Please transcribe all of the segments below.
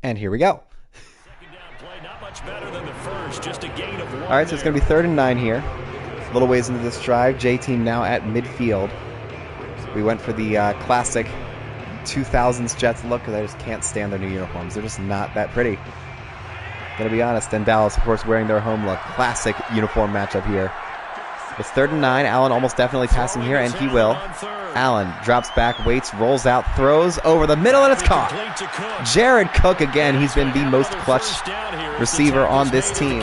And here we go. All right, so it's going to be 3rd and 9 here. A little ways into this drive. J-Team now at midfield. We went for the classic 2000s Jets look because I just can't stand their new uniforms. They're just not that pretty. Gonna be honest. And Dallas, of course, wearing their home look. Classic uniform matchup here. It's 3rd and 9. Allen almost definitely passing here, and he will. Allen drops back, waits, rolls out, throws over the middle, and it's caught. Jared Cook again. He's been the most clutch receiver on this team.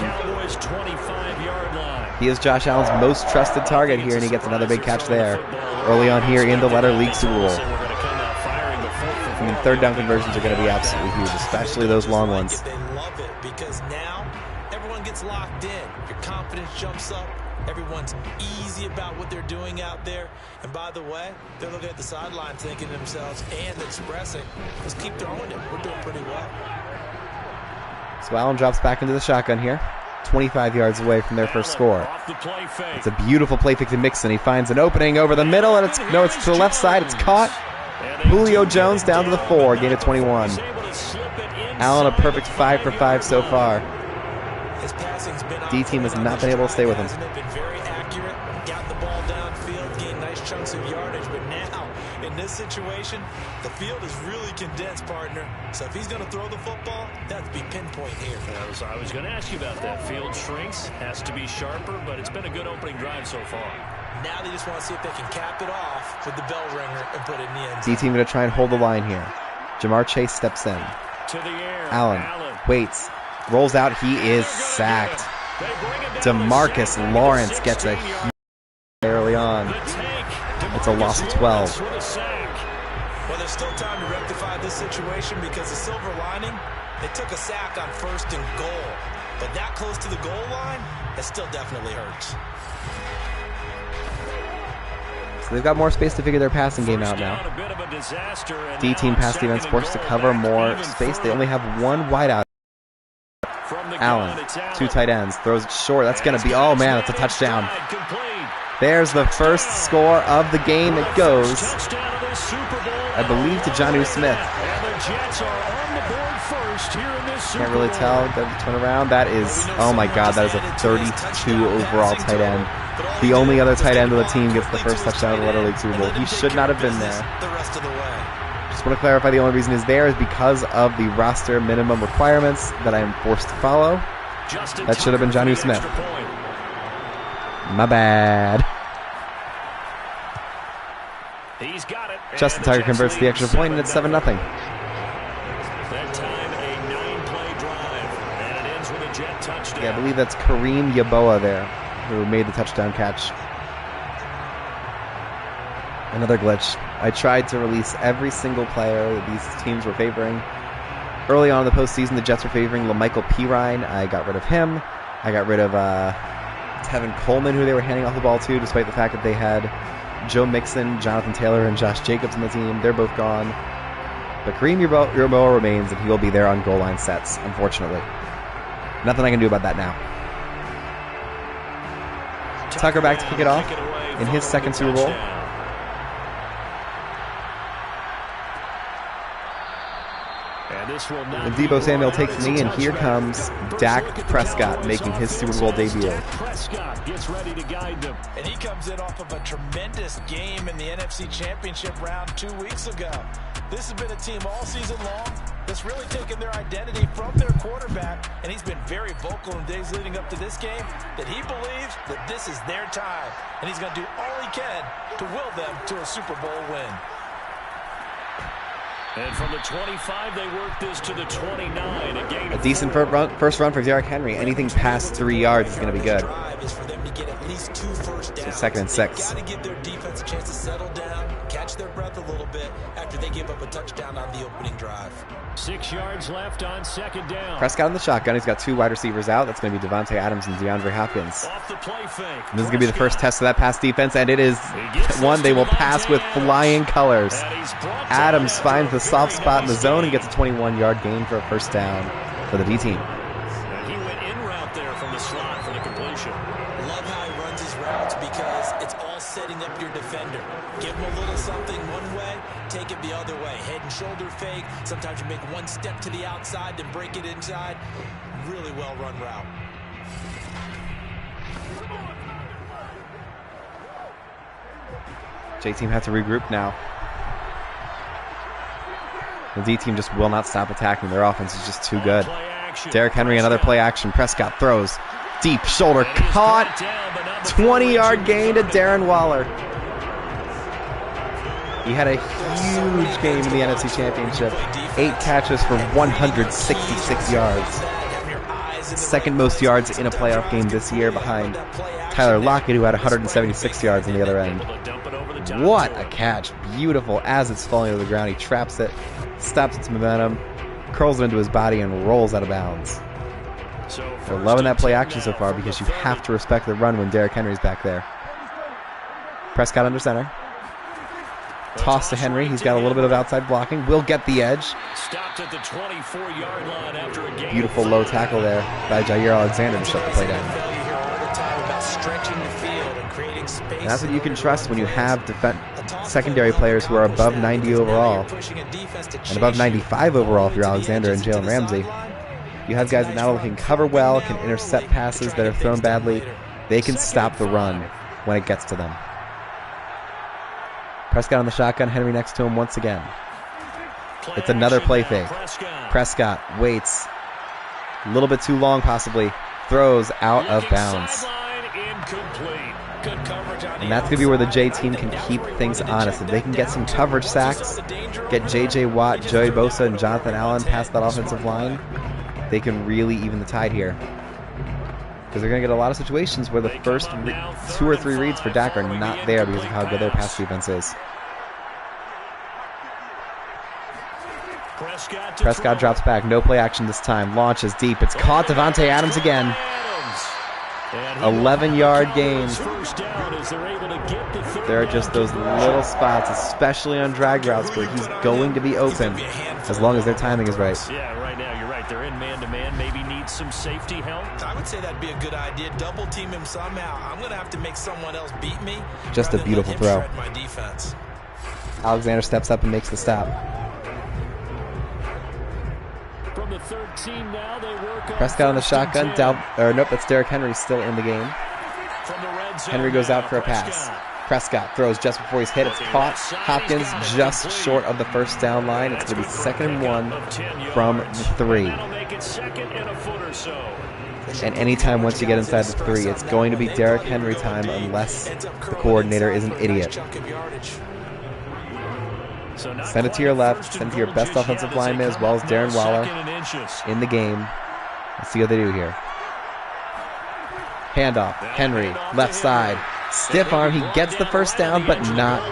He is Josh Allen's most trusted target here, and he gets another big catch there. Early on here in the Letter League Super Bowl. I mean, 3rd down conversions are going to be absolutely huge, especially those long ones. They love it because now everyone gets locked in. Your confidence jumps up. Everyone's easy about what they're doing out there. And by the way, they're looking at the sideline thinking to themselves and expressing, let's keep throwing it. We're doing pretty well. So Allen drops back into the shotgun here. 25 yards away from their first score. It's a beautiful play fake to Mixon. He finds an opening over the middle, and it's to the left side. It's caught. Julio Jones down to the 4, gain of 21. Allen a perfect 5 for 5 so far. D-Team has not been able to stay with him. Been very accurate, got the ball downfield, gained nice chunks of yardage, but now in this situation, the field is really condensed, partner. So if he's going to throw the football, that's be pinpoint here. I was going to ask you about that. Field shrinks, has to be sharper, but it's been a good opening drive so far. Now they just want to see if they can cap it off with the bell ringer and put it in the end zone. D-Team going to try and hold the line here. Jamar Chase steps in. To the air. Allen waits, rolls out. He is sacked. DeMarcus Lawrence gets a huge early on. It's a loss of 12. Well, there's still time to rectify this situation because the silver lining, they took a sack on 1st and goal. But that close to the goal line, it still definitely hurts. So they've got more space to figure their passing game out now. D-Team pass defense forced to cover more space. They only have one wideout. Allen, 2 tight ends, throws it short. That's going to be, oh man, that's a touchdown. There's the first score of the game. It goes, I believe, to Jonnu Smith. Can't really tell. The turnaround. That is, oh my god, that is a 32 overall tight end. The only other tight end of the team gets the first touchdown of the Letter League Super Bowl. He should not have been there. Just want to clarify, the only reason he's there is because of the roster minimum requirements that I am forced to follow. That should have been Jonnu Smith. My bad. He's got it. Justin Tucker converts the extra point, and it's 7-0. That time, a 9-play drive, and it ends with a Jet touchdown. Yeah, I believe that's Kareem Yaboa there, who made the touchdown catch. Another glitch. I tried to release every single player that these teams were favoring. Early on in the postseason, the Jets were favoring LaMichael Pirine. I got rid of him. I got rid of Tevin Coleman, who they were handing off the ball to, despite the fact that they had Joe Mixon, Jonathan Taylor, and Josh Jacobs on the team. They're both gone. But Kareem Yaboa remains, and he will be there on goal line sets, unfortunately. Nothing I can do about that now. Tucker back to kick it off in his second Super Bowl. And Deebo Samuel takes the knee, and here comes Dak Prescott making his Super Bowl debut. Prescott gets ready to guide them. And he comes in off of a tremendous game in the NFC Championship round 2 weeks ago. This has been a team all season long that's really taken their identity from their quarterback, and he's been very vocal in the days leading up to this game that he believes that this is their time, and he's going to do all he can to will them to a Super Bowl win. And from the 25, they work this to the 29. A decent first run for Derrick Henry. Anything past 3 yards is going to be good. So 2nd and 6. Got to give their defense a chance to settle down, catch their breath a little bit after they give up a touchdown on the opening drive. 6 yards left on 2nd down. Prescott in the shotgun. He's got 2 wide receivers out. That's going to be Devontae Adams and DeAndre Hopkins. Off the play fake. And this is going to be the first test of that pass defense, and it is one they will pass with flying colors. Adams finds the soft spot in the zone and gets a 21-yard gain for a first down for the D-Team. He went in route there from the slot for the completion. Love how he runs his routes because it's all setting up your defender. Give him a little something one way, take it the other way. Head and shoulder fake. Sometimes you make one step to the outside, then break it inside. Really well-run route. J-team had to regroup now. The D-team just will not stop attacking. Their offense is just too good. Derrick Henry, another play action. Prescott throws. Deep shoulder caught. 20-yard gain to Darren Waller. He had a huge game in the NFC Championship. 8 catches for 166 yards. Second most yards in a playoff game this year behind Tyler Lockett, who had 176 yards on the other end. What a catch. Beautiful. As it's falling to the ground, he traps it, stops its momentum, curls it into his body, and rolls out of bounds. They're loving that play action so far because you have to respect the run when Derrick Henry's back there. Prescott under center. Toss to Henry. He's got a little bit of outside blocking. Will get the edge. Stopped at the 24-yard line after a gain. Beautiful low tackle there by Jair Alexander to shut the play down. And that's what you can trust when you have secondary players who are above 90 overall and above 95 overall if you're Alexander and Jalen Ramsey. You have guys that not only can cover well, can intercept passes that are thrown badly, they can stop the run when it gets to them. Prescott on the shotgun, Henry next to him once again. It's another play fake. Prescott waits. A little bit too long possibly. Throws out of bounds. And that's going to be where the J team can keep things honest. If they can get some coverage sacks, get J.J. Watt, Joey Bosa, and Jonathan Allen past that offensive line, they can really even the tide here. Because they're going to get a lot of situations where the first 2 or 3 reads for Dak are not there because of how good their pass defense is. Prescott drops back. No play action this time. Launches deep. It's caught. Davante Adams again. 11-yard gain. There are just those little spots, especially on drag routes, where he's going to be open as long as their timing is right. Yeah, right now you're right. They're in man-to-man. Maybe needs some safety help. I would say that'd be a good idea. Double team him somehow. I'm going to have to make someone else beat me. Just a beautiful throw. Alexander steps up and makes the stop. From the 13 now, they work Prescott on the shotgun. Nope, that's Derrick Henry still in the game. Henry goes out for a pass. Prescott throws just before he's hit. It's caught. Hopkins just short of the first down line. It's going to be 2nd and 1 from the 3. And anytime once you get inside the 3, it's going to be Derrick Henry time unless the coordinator is an idiot. Send it to your left. Send it to your best offensive lineman as well as Darren Waller in the game. Let's see what they do here. Handoff. Henry, left side. Stiff arm. He gets the first down, but not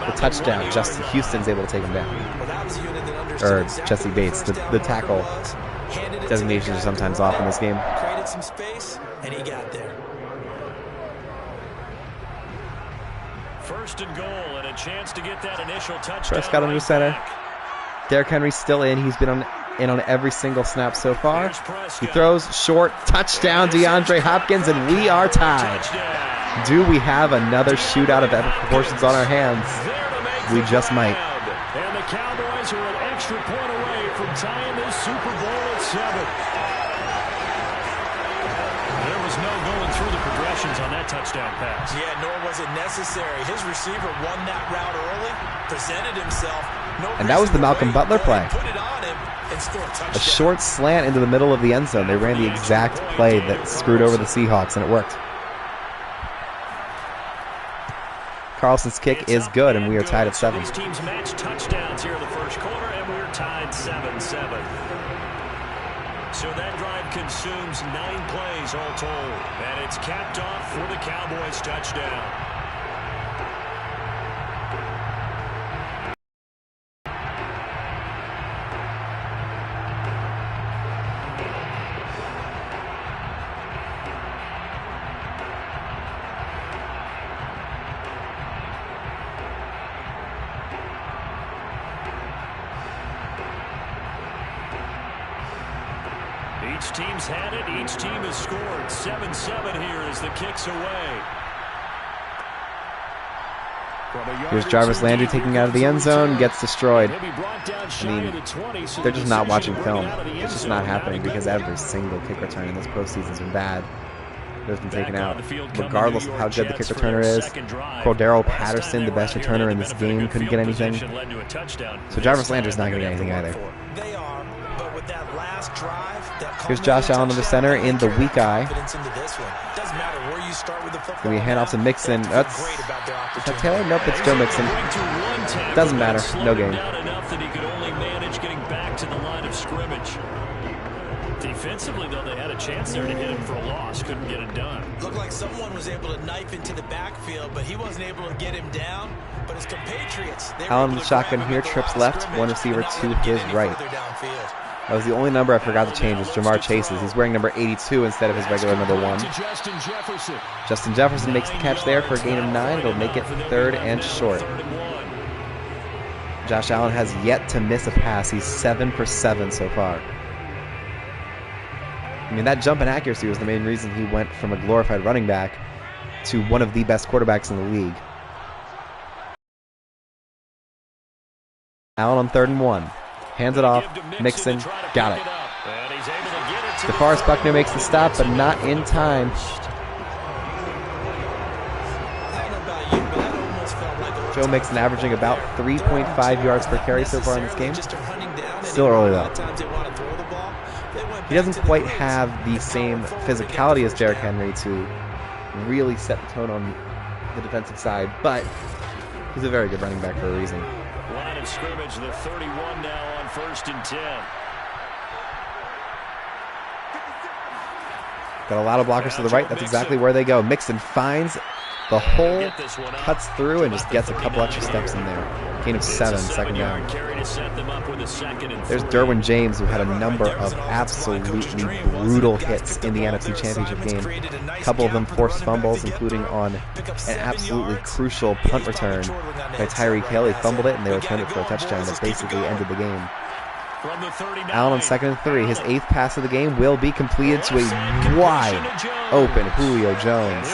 the touchdown. Justin Houston's able to take him down. Or Jesse Bates. The tackle designations are sometimes off in this game. Created some space, and he got there. First and goal, and a chance to get that initial touchdown. Prescott under center. Derrick Henry's still in. He's been in on every single snap so far. He throws short. Touchdown, DeAndre Hopkins, and we are tied. Do we have another shootout of epic proportions on our hands? We just might. And the Cowboys are an extra point away from tying this Super Bowl at 7. There was no going through the progressions on that touchdown pass. Yeah, nor was it necessary. His receiver won that route early, presented himself. And that was the Malcolm Butler play. Put it on him and score a touchdown. A short slant into the middle of the end zone. They ran the exact play that screwed over the Seahawks, and it worked. Carlson's kick is good, and we are tied at 7. These teams match touchdowns here in the first quarter, and we're tied 7-7. So that drive consumes 9 plays all told, and it's capped off for the Cowboys touchdown. Each team's had it. Each team has scored. 7-7 here as the kick's away. Here's Jarvis Landry taking out of the end zone, gets destroyed. I mean, they're just not watching film. It's just not happening because every single kick return in this postseason has been bad. Has been taken out, regardless of how good the kick returner is. Cordero Patterson, the best returner in this game, couldn't get anything. So Jarvis Landry's not going to get anything either. Here's Josh Allen under center in the weak eye. Going to be a handoff to Mixon. Is that Taylor? Nope, it's Joe Mixon. Doesn't matter. No game. Defensively, though, they had a chance there to hit him for a loss. Couldn't get it done. Looked like someone was able to knife into the backfield, but he wasn't able to get him down. But his compatriots... Allen with shotgun here, trips left, one receiver to his right. That was the only number I forgot to change was Jamar Chase's. He's wearing number 82 instead of his regular number 1. Justin Jefferson makes the catch there for a gain of 9. It'll make it 3rd and short. Josh Allen has yet to miss a pass. He's 7 for 7 so far. I mean, that jump in accuracy was the main reason he went from a glorified running back to one of the best quarterbacks in the league. Allen on 3rd and 1. Hands it off. Mixon. Got it. DeForest Buckner makes the stop, but not in time. Joe Mixon averaging about 3.5 yards per carry so far in this game. Still early, though. He doesn't quite have the same physicality as Derrick Henry to really set the tone on the defensive side, but he's a very good running back for a reason. Line of scrimmage, the 31 now on 1st and 10. Got a lot of blockers to the right. That's exactly where they go. Mixon finds the hole, cuts through, and just gets a couple extra steps in there. Gain of 7, second down. There's Derwin James, who had a number of absolutely brutal hits in the NFC Championship game. A couple of them forced fumbles, including on an absolutely crucial punt return by Tyreek Hill. He fumbled it, and they returned it for a touchdown that basically ended the game. Allen on 2nd and 3. His 8th pass of the game will be completed to a wide open Julio Jones.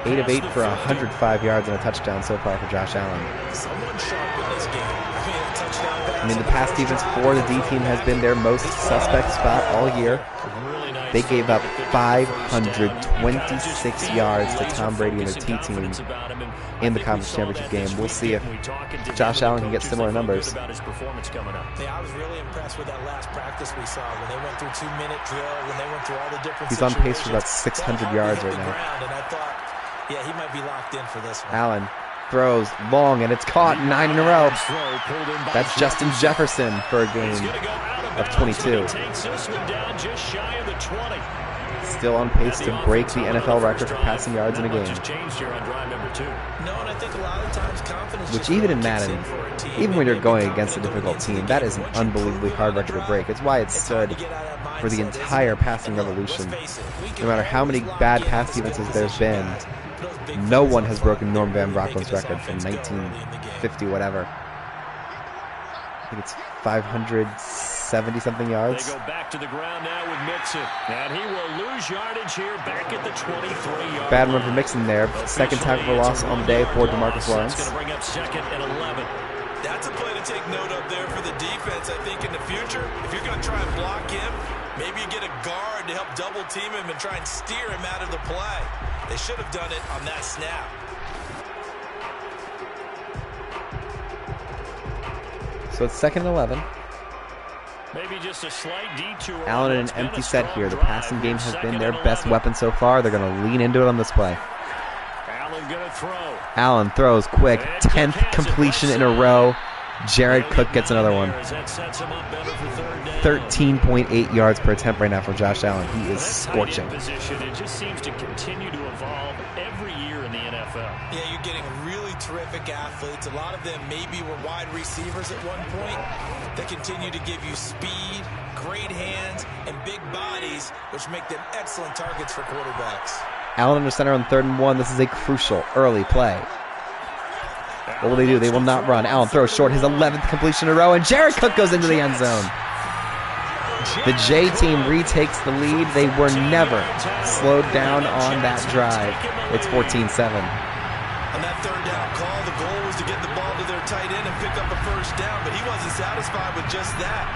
8 of 8 for 105 yards and a touchdown so far for Josh Allen. I mean, the pass defense for the D team has been their most suspect spot all year. They gave up 526 yards to Tom Brady and their T team in the conference championship game. We'll see if Josh Allen can get similar numbers. Yeah, I was really impressed with that last practice we saw when they went through 2-minute drill, when they went through all the different He's on pace for about 600 yards right now. And I thought, yeah, he might be locked in for this one. Allen throws long, and it's caught 9 in a row. That's Justin Jefferson for a gain of 22. Still on pace to break the NFL record for passing yards in a game. Which even in Madden, even when you're going against a difficult team, that is an unbelievably hard record to break. It's why it stood for the entire passing revolution. No matter how many bad pass defenses there's been, no one has broken Norm Van Brocken's record from 1950 whatever. I think it's 570-something yards. They go back to the ground now with Mixon, and he will lose yardage here back at the 23-yard. Bad run for Mixon there. 2nd tackle for loss on the day for DeMarcus Lawrence. That's going to bring up 2nd and 11. That's a play to take note of there for the defense. I think in the future, if you're going to try and block him, maybe you get a guard to help double team him and try and steer him out of the play. They should have done it on that snap. So it's 2nd and 11. Maybe just a slight detour. Allen in an empty set here. The passing game has been their best weapon so far. They're going to lean into it on this play. Allen going to throw. Allen throws quick. 10th completion in a row. Jared Cook gets another one. 13.8 yards per attempt right now for Josh Allen. He is scorching. It just seems to continue to evolve every year in the NFL. Yeah, you're getting really terrific athletes. A lot of them maybe were wide receivers at one point that continue to give you speed, great hands, and big bodies, which make them excellent targets for quarterbacks. Allen under center on 3rd and 1. This is a crucial early play. What will they do? They will not run. Allen throws short, his 11th completion in a row, and Jared Cook goes into the end zone. The J team retakes the lead. They were never slowed down on that drive. It's 14-7. third down call. The goal was to get the ball to their tight end and pick up a first down, but he wasn't satisfied with just that.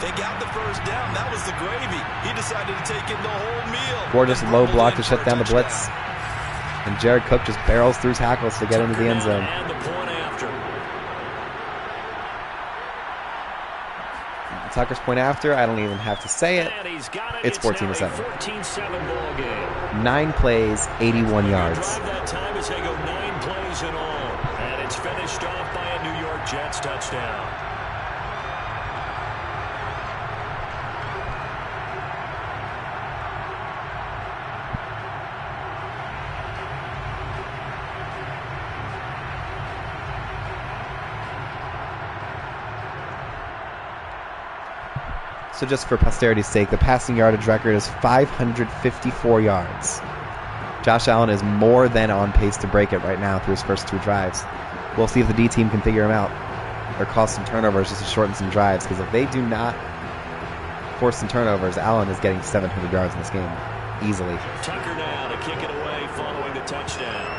They got the first down. That was the gravy. He decided to take in the whole meal. Gorgeous low block to shut down the blitz. And Jared Cook just barrels through tackles to get into the end zone. And the point after. Tucker's point after, I don't even have to say it. It's 14-7. 14-7 ball game. 9 plays, 81 yards. Drive that time as they go 9 plays in all. And it's finished off by a New York Jets touchdown. So just for posterity's sake, the passing yardage record is 554 yards. Josh Allen is more than on pace to break it right now through his first 2 drives. We'll see if the D team can figure him out or cause some turnovers just to shorten some drives, because if they do not force some turnovers, Allen is getting 700 yards in this game easily. Tucker now to kick it away following the touchdown.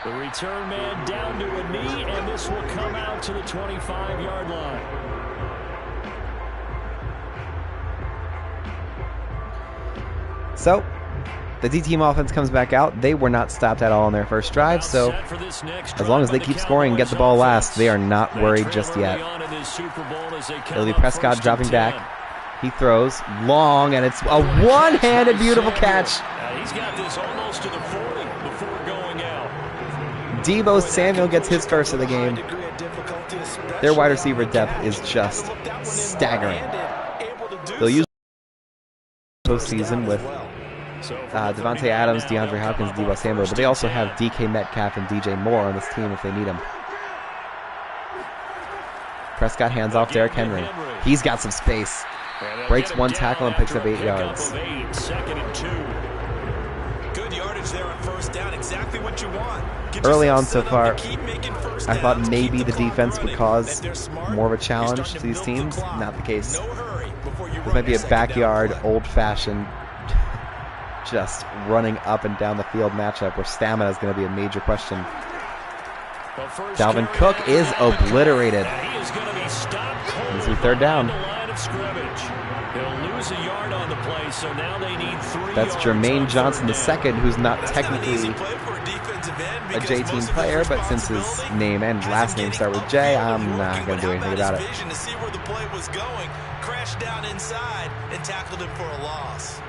The return man down to a knee, and this will come out to the 25-yard line. So, the D-team offense comes back out. They were not stopped at all on their first drive, so as long as they keep scoring and get the ball last, they are not worried just yet. It'll be Prescott dropping back. He throws long, and it's a one-handed beautiful catch. He's got this almost to the 40 before going out. Deebo Samuel gets his first of the game. Their wide receiver depth is just staggering. They'll use postseason with Devontae Adams, DeAndre Hopkins, Deebo Samuel, but they also have DK Metcalf and DJ Moore on this team if they need them. Prescott hands off Derrick Henry. He's got some space. Breaks one tackle and picks up 8 yards. Second and 2. Good yardage there on first down. Exactly what you want. Early on so far, I thought maybe the defense would cause more of a challenge to these teams. Not the case. This might be a backyard, old-fashioned, just running up and down the field matchup where stamina is going to be a major question. Dalvin Cook is obliterated. This is 3rd down. That's Jermaine Johnson II, who's not technically a J-team player, but since his name and last name start with J, I'm not going to do anything about it. Crashed down inside and tackled him for a loss.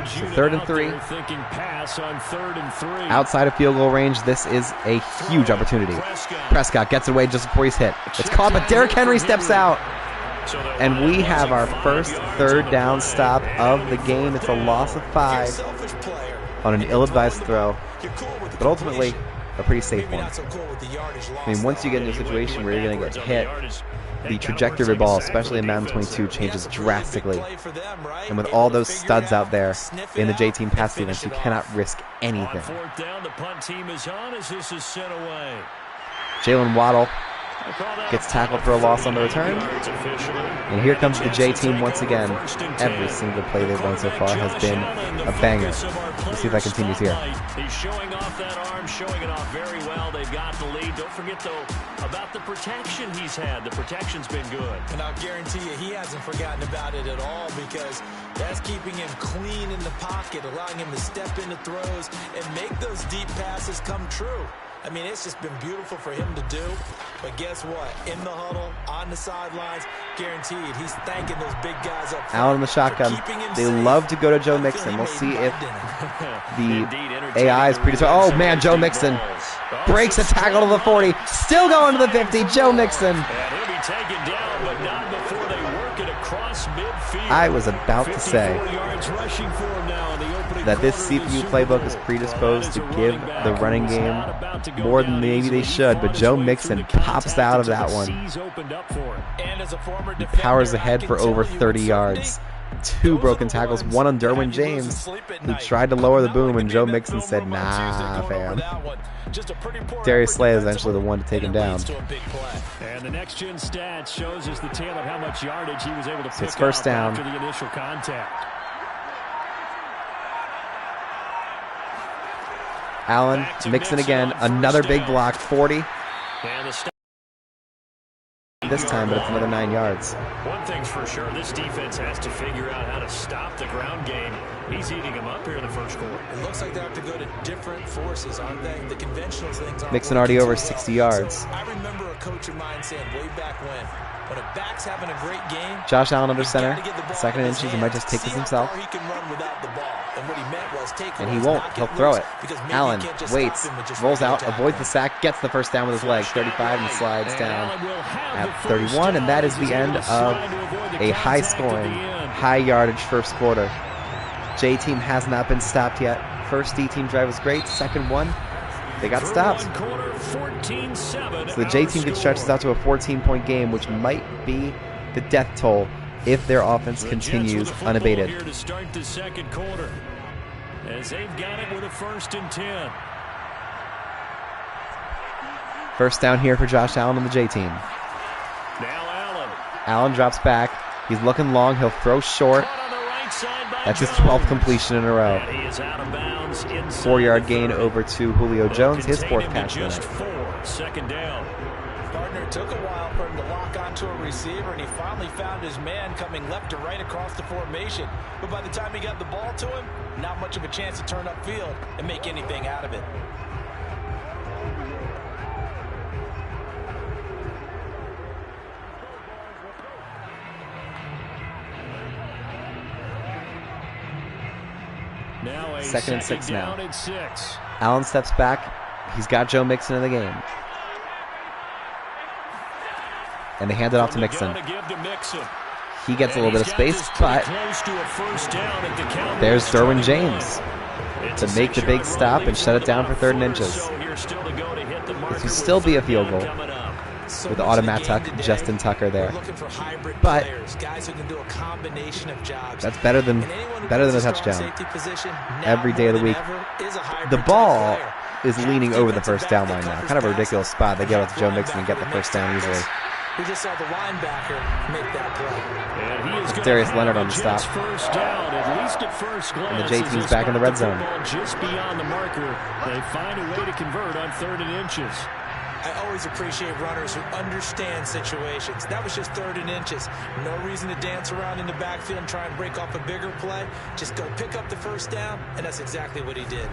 So 3rd and 3. Outside of field goal range, this is a huge opportunity. Prescott gets away just before he's hit. It's caught, but Derrick Henry steps out. And we have our first 3rd down stop of the game. It's a loss of 5 on an ill-advised throw, but ultimately a pretty safe one. I mean, once you get into a situation where you're going to get hit, the trajectory of your ball, especially in Madden 22, changes drastically. And with all those studs out there in the J-team pass defense, you cannot risk anything. Jalen Waddle gets tackled for a loss on the return. And here comes the J-team once again. Every single play they've run so far has been a banger. Let's see if that continues here. He's showing off that arm, showing it off very well. They've got the lead. Don't forget, though, about the protection he's had. The protection's been good. And I'll guarantee you he hasn't forgotten about it at all, because that's keeping him clean in the pocket, allowing him to step into throws and make those deep passes come true. I mean, it's just been beautiful for him to do. But guess what? In the huddle, on the sidelines, guaranteed, he's thanking those big guys up front. Out in the shotgun. They love to go to Joe Mixon. We'll see if the AI is pretty... Oh, man, Joe Mixon breaks a tackle to the 40. Still going to the 50. Joe Mixon. He'll be taken down, but not before they work it across midfield. I was about to say that this CPU playbook is predisposed to give the running game more than maybe they should, but Joe Mixon pops out of that one. He powers ahead for over 30 yards. 2 broken tackles, one on Derwin James, who tried to lower the boom, and Joe Mixon said, nah, fam. Darius Slay is eventually the one to take him down. And the next gen stats shows us the tale of how much yardage he was able to pick it's first down after the initial contact. Allen, Mixon again, another big block, 40. This time, but it's another 9 yards. One thing's for sure, this defense has to figure out how to stop the ground game. He's eating them up here in the first quarter. It looks like they have to go to different forces, aren't they? The conventional things aren't Mixon already over 60 yards. I remember a coach of mine saying way back when a back's having a great game, Josh Allen under center, 2nd and inches, he might just take this himself. And he won't, he'll throw it. Allen waits, rolls out, avoids the sack, gets the first down with his legs, 35, and slides down at 31, and that is the end of a high-scoring, high-yardage first quarter. J-Team has not been stopped yet. First D-Team drive was great, second one, they got stopped. So the J-Team could stretch this out to a 14-point game, which might be the death toll if their offense continues unabated. Here to start the second quarter, as they've got it with a 1st and 10. First down here for Josh Allen and the J-Team. Now Allen. Allen drops back. He's looking long. He'll throw short. That's his 12th completion in a row. 4-yard gain over to Julio Jones, his 4th catch of the night. 2nd down. Gardner took a while for him to lock onto a receiver, and he finally found his man coming left to right across the formation. But by the time he got the ball to him, not much of a chance to turn upfield and make anything out of it. Now 2nd and 6 now. down and 6. Allen steps back. He's got Joe Mixon in the game. And they hand it off to Mixon. He gets a little bit of space, but there's Derwin James to make the big stop and shut it down for 3rd and inches. This will still be a field goal with Automatic Justin Tucker there. But that's better than a touchdown every day of the week. The ball is leaning over the first down line now. Kind of a ridiculous spot. They get it to Joe Mixon and get the first down easily. We just saw the linebacker make that play. It's Darius Leonard on the stop. First down, at least at first glance, and the J-Team's back in the red zone. Just beyond the marker, they find a way to convert on 3rd and inches. I always appreciate runners who understand situations. That was just 3rd and inches. No reason to dance around in the backfield and try and break off a bigger play. Just go pick up the first down, and that's exactly what he did.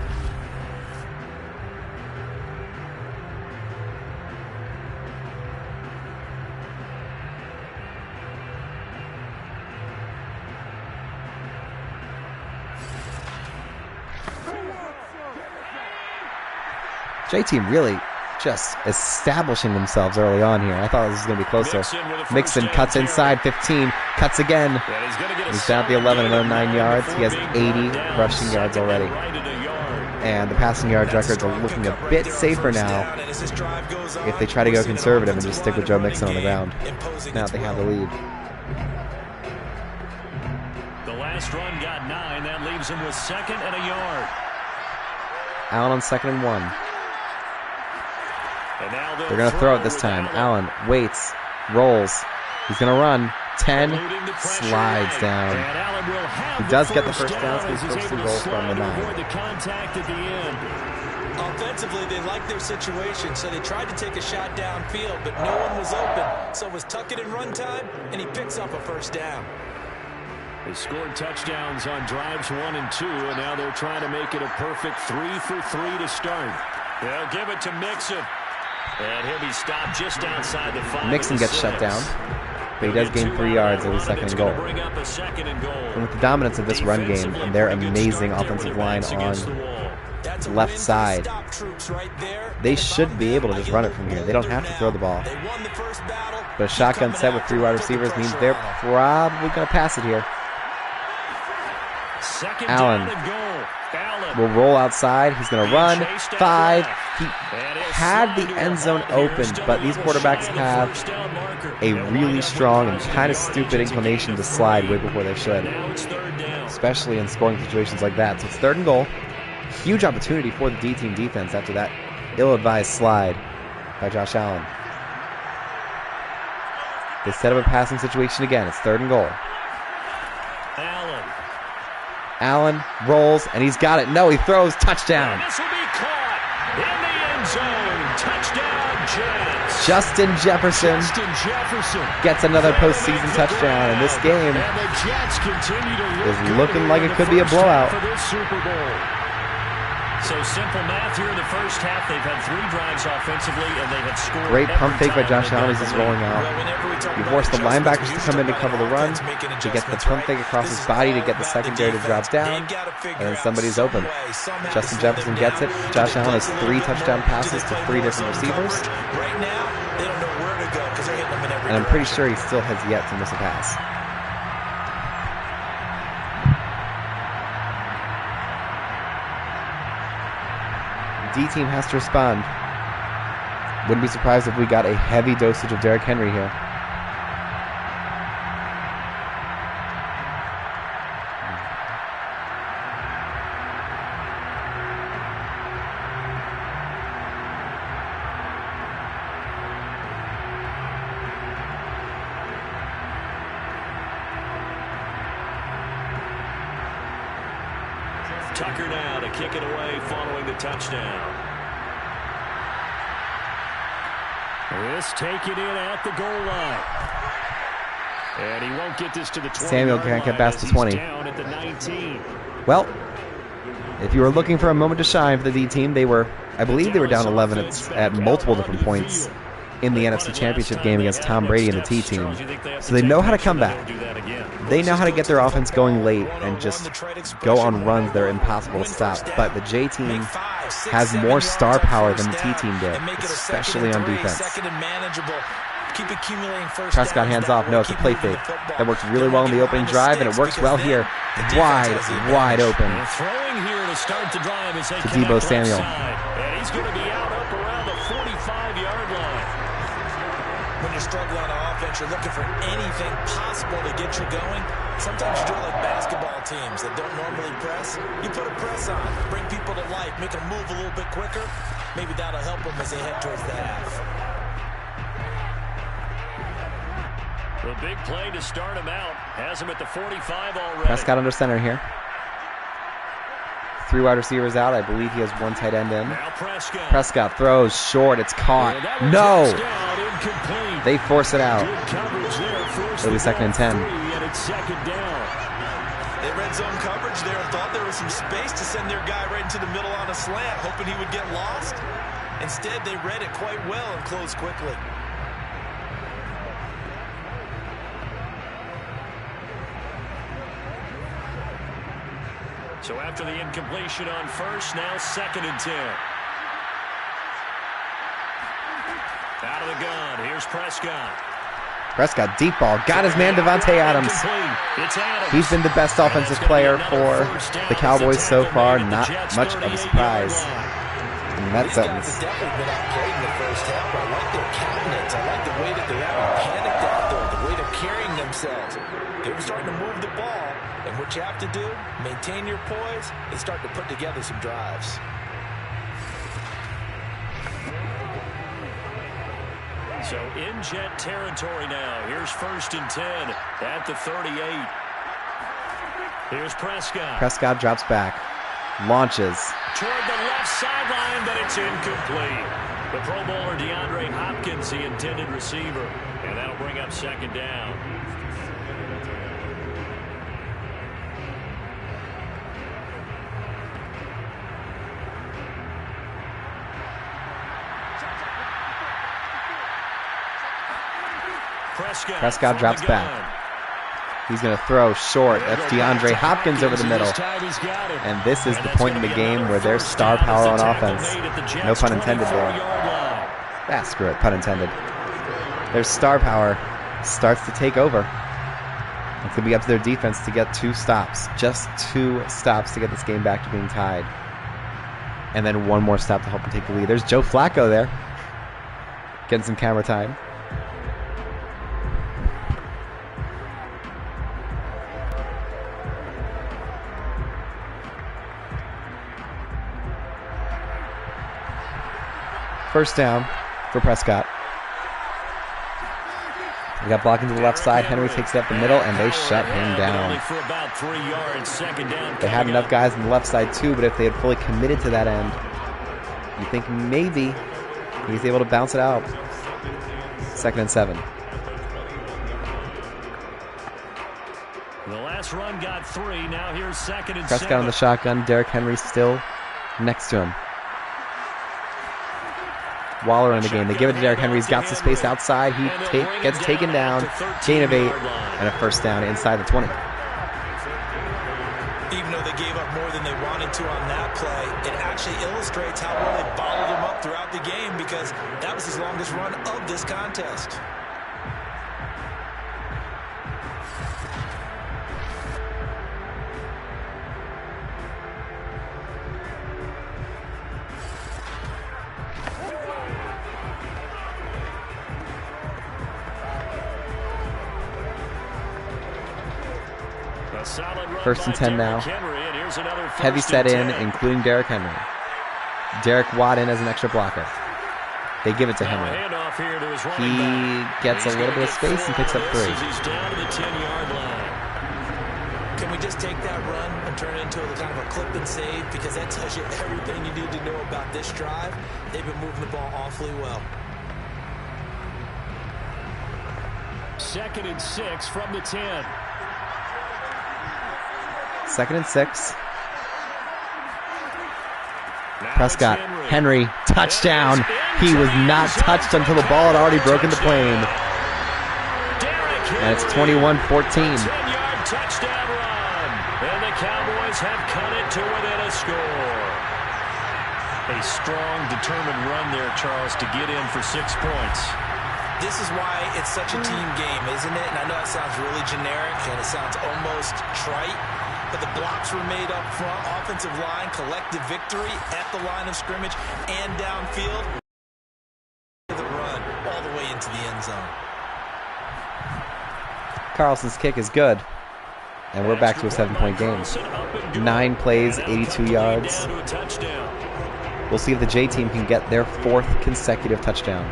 J-Team really just establishing themselves early on here. I thought this was going to be closer. Mixon cuts inside, 15, cuts again. He's down at the 11, another 9 yards. He has 80 rushing yards already. And the passing yards records are looking a bit safer now if they try to go conservative and just stick with Joe Mixon on the ground. Now that they have the lead. The last run got 9. That leaves him with 2nd and a yard. Allen on 2nd and 1. They're going to throw it this time. Allen waits, rolls. He's going to run. 10, slides down. He does get the first down, so he's first and goal from the 9. Offensively, they like their situation, so they tried to take a shot downfield, but no one was open. So it was tuck it and run time, and he picks up a first down. They scored touchdowns on drives 1 and 2, and now they're trying to make it a perfect 3 for 3 to start. They'll give it to Mixon. And he'll be stopped just outside the 5. Mixon gets shut down, but he does gain 3 yards at his 2nd and goal. And with the dominance of this run game and their amazing offensive line on the left side, they should be able to just run it from here. They don't have to throw the ball. But a shotgun set with 3 wide receivers means they're probably going to pass it here. Allen will roll outside. He's going to run. 5. He had the end zone open, but these quarterbacks have a really strong and kind of stupid inclination to slide way before they should, especially in scoring situations like that. So it's 3rd and goal. Huge opportunity for the D-team defense after that ill-advised slide by Josh Allen. They set up a passing situation again. It's 3rd and goal. Allen rolls, and he's got it. No, he throws. Touchdown. And this will be caught in the end zone. Touchdown, Jets. Justin Jefferson gets another postseason touchdown, and this game is looking like it could be a blowout. So simple math here in the first half. They've had 3 drives offensively, and they have scored. Great pump fake by Josh Allen as he's rolling out. He forced the linebackers to come in to cover the run. He gets the pump fake across his body to get the secondary to drop down, and then somebody's open. Justin Jefferson gets it. Josh Allen has 3 touchdown passes to 3 different receivers. And I'm pretty sure he still has yet to miss a pass. D-team has to respond. Wouldn't be surprised if we got a heavy dosage of Derrick Henry here. Tucker now to kick it away following the touchdown. This taken in at the goal line. And he won't get this to the 20. Samuel can't get past the 20. Down at the 19. Well, if you were looking for a moment to shine for the D team, I believe they were down 11 at multiple different points in the NFC Championship game against Tom Brady and the T team. So they know how to come back. They know how to get their offense going late and just go on runs that are impossible to stop. But the J team has more star power than the T team did, especially on defense. Prescott hands off. No, it's a play fake. That worked really well in the opening drive, and it works well here. Wide open to Deebo Samuel. And he's going to be out up around the 45-yard line. When you're struggling on offense, you're looking for anything possible to get you going. Sometimes you do it like basketball teams that don't normally press. You put a press on, bring people to life, make them move a little bit quicker. Maybe that'll help them as they head towards the half. The big play to start him out has him at the 45 already. Prescott under center here. 3 wide receivers out. I believe he has 1 tight end in. Now Prescott throws short. It's caught. No! They force it out. It'll be 2nd and 10. And it's 2nd down. They red zone coverage there and thought there was some space to send their guy right into the middle on a slant, hoping he would get lost. Instead, they read it quite well and closed quickly. So after the incompletion on first, now 2nd and 10. Out of the gun, here's Prescott. Prescott, deep ball, got his man Devontae Adams. It's Adams. He's been the best offensive player for the Cowboys so far. Not much of a surprise in that sentence. Definitely been outplayed in the first half. I like their cabinets. I like the way that they're having panicked out there, the way they're carrying themselves. They're starting to move the ball, and what you have to do, maintain your poise and start to put together some drives. So in Jet territory now. Here's 1st and 10 at the 38. Here's Prescott. Prescott drops back, launches. Toward the left sideline, but it's incomplete. The Pro Bowler DeAndre Hopkins, the intended receiver. And that'll bring up 2nd down. Prescott drops back. He's going to throw short. That's DeAndre Hopkins over the middle. And this is the point in the game where there's star power on offense. No pun intended there. Ah, screw it, pun intended. Their star power starts to take over. It's going to be up to their defense to get 2 stops. Just 2 stops to get this game back to being tied. And then 1 more stop to help them take the lead. There's Joe Flacco there, getting some camera time. First down for Prescott. They got blocking to the left side. Henry takes it up the middle, and they shut him down. They had enough guys on the left side, too, but if they had fully committed to that end, you think maybe he's able to bounce it out. 2nd and 7. The last run got 3. Now here's 2nd and 7. Prescott on the shotgun. Derrick Henry still next to him. Waller in the game. They give it to Derrick Henry. He's got some space outside. He gets taken down. Gain of 8 and a first down inside the 20. Even though they gave up more than they wanted to on that play, it actually illustrates how well they bottled him up throughout the game, because that was his longest run of this contest. First and 10 now. Heavy set in, including Derrick Henry. Derek Watt in as an extra blocker. They give it to Henry. He gets a little bit of space and picks up 3. Can we just take that run and turn it into a kind of a clip and save? Because that tells you everything you need to know about this drive. They've been moving the ball awfully well. 2nd and 6 from the 10. 2nd and 6. Prescott, Henry, touchdown. He was not touched until the ball had already broken the plane. And it's 21-14. 10-yard touchdown run. And the Cowboys have cut it to within a score. A strong, determined run there, Charles, to get in for 6 points. This is why it's such a team game, isn't it? And I know it sounds really generic and it sounds almost trite, but the blocks were made up front, offensive line, collective victory at the line of scrimmage and downfield. The run all the way into the end zone. Carlson's kick is good. And we're back to a 7-point game. 9 plays, 82 yards. We'll see if the J team can get their 4th consecutive touchdown.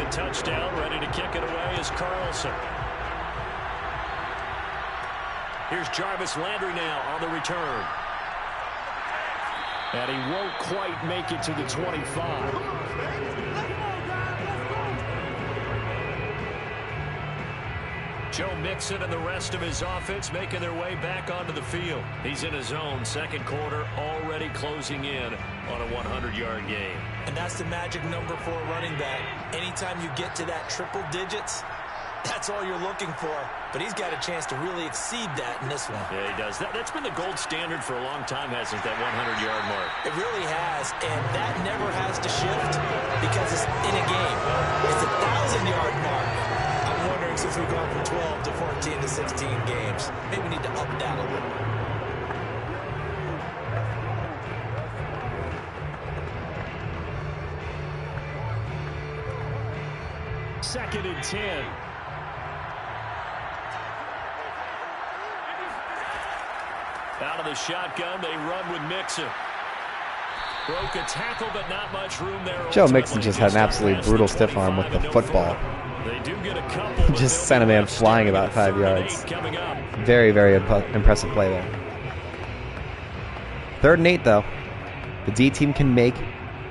Touchdown, ready to kick it away is Carlson. Here's Jarvis Landry now on the return. And he won't quite make it to the 25. Joe Mixon and the rest of his offense making their way back onto the field. He's in his own 2nd quarter, already closing in on a 100-yard game. And that's the magic number for a running back. Anytime you get to that triple digits, that's all you're looking for. But he's got a chance to really exceed that in this one. Yeah, he does. That's been the gold standard for a long time, hasn't it, that 100-yard mark? It really has, and that never has to shift because it's in a game. It's a 1,000-yard mark. I'm wondering, since we've gone from 12 to 14 to 16 games, maybe we need to up that a little. Second and 10. Out of the shotgun, they run with Mixon. Broke a tackle, but not much room there. Joe Mixon just had an absolutely brutal stiff arm with the football. They do get a couple, just sent a man flying about 5 yards. Very, very impressive play there. 3rd and 8, though. The D team can make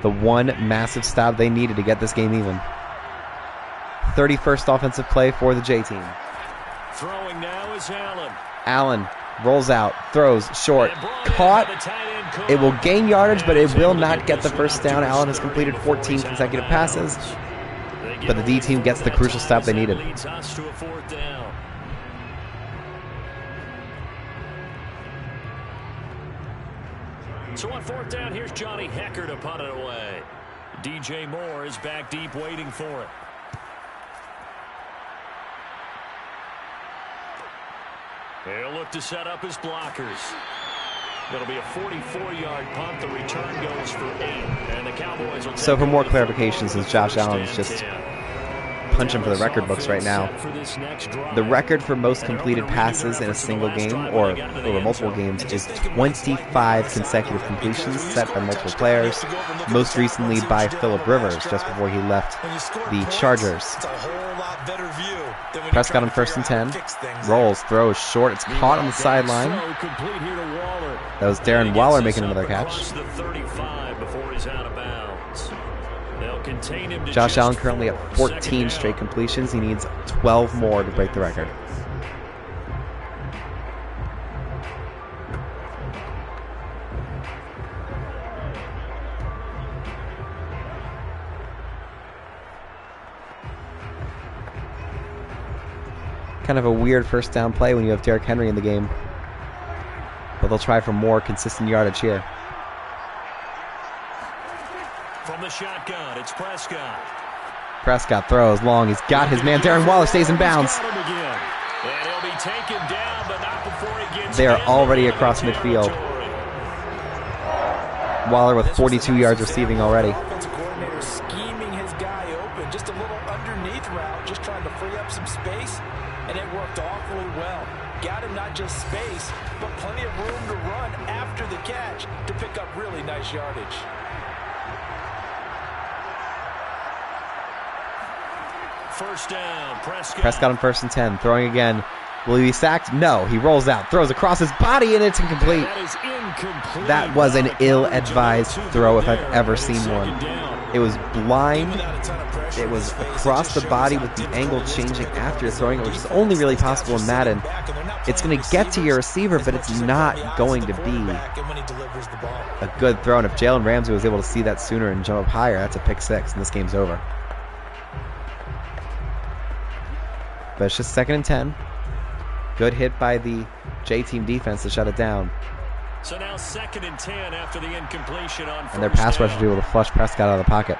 the one massive stop they needed to get this game even. 31st offensive play for the J team. Throwing now is Allen. Allen rolls out, throws short, caught. It will gain yardage, but it will not get the first down. Allen has completed 14 consecutive passes, but the D team gets the crucial stop they needed. So on 4th down, here's Johnny Hekker to punt it away. DJ Moore is back deep waiting for it. They'll look to set up his blockers. It'll be a 44-yard punt. The return goes for 8. And the Cowboys will take. So for more clarification, since Josh Allen's just punching for the record books right now, the record for most completed passes in a single game or over multiple games is 25 consecutive completions set by multiple players, most recently by Phillip Rivers just before he left the Chargers. Prescott on 1st and 10. Rolls, throws short. It's caught on the sideline. That was Darren Waller making another catch. Josh Allen currently at 14 straight completions. He needs 12 more to break the record. Kind of a weird first down play when you have Derrick Henry in the game. But they'll try for more consistent yardage here. From the shotgun, it's Prescott. Prescott throws long. He's got his man. Darren Waller stays in bounds. They are already across midfield. Waller with 42 yards receiving already. Offensive coordinator scheming his guy open. Just a little underneath route, just trying to free up some space, and it worked awfully well. Got him not just space, but plenty of room to run after the catch to pick up really nice yardage. First down, Prescott. Prescott on 1st and 10, throwing again. Will he be sacked? No. He rolls out, throws across his body, and it's incomplete. That is incomplete. That was an ill-advised throw if I've ever seen one. It was blind. It was across the body with the angle changing after throwing it, which is only really possible in Madden. It's going to get to your receiver, but it's not going to be a good throw. And if Jalen Ramsey was able to see that sooner and jump up higher, that's a pick 6, and this game's over. But it's just 2nd and 10. Good hit by the J-team defense to shut it down. So now 2nd and 10 after the incompletion on first and their pass down. rush will be able to flush Prescott out of the pocket.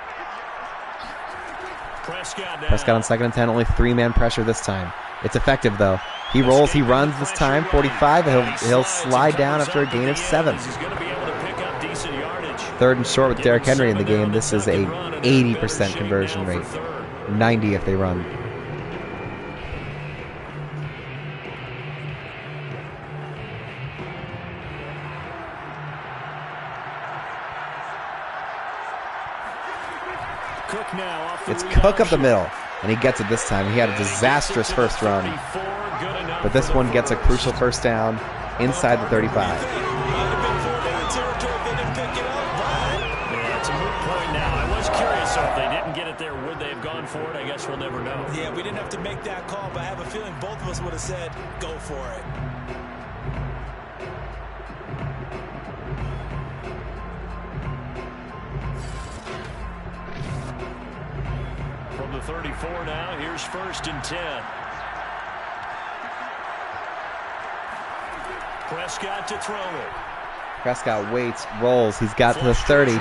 Prescott on 2nd and 10, only 3-man pressure this time. It's effective though. He rolls, he runs this time, 45. He'll slide down after a gain of 7. 3rd and short with Derrick Henry in the game. This is a 80% conversion rate. 90 if they run. It's Cook up the middle, and he gets it this time. He had a disastrous first run, but this one gets a crucial first down inside the 35. Yeah, it's a moot point now. I was curious, so if they didn't get it there, would they have gone for it? I guess we'll never know. Yeah, we didn't have to make that call, but I have a feeling both of us would have said, go for it. From the 34 now, here's 1st and 10. Prescott to throw it. Prescott waits, rolls. He's got to the 30.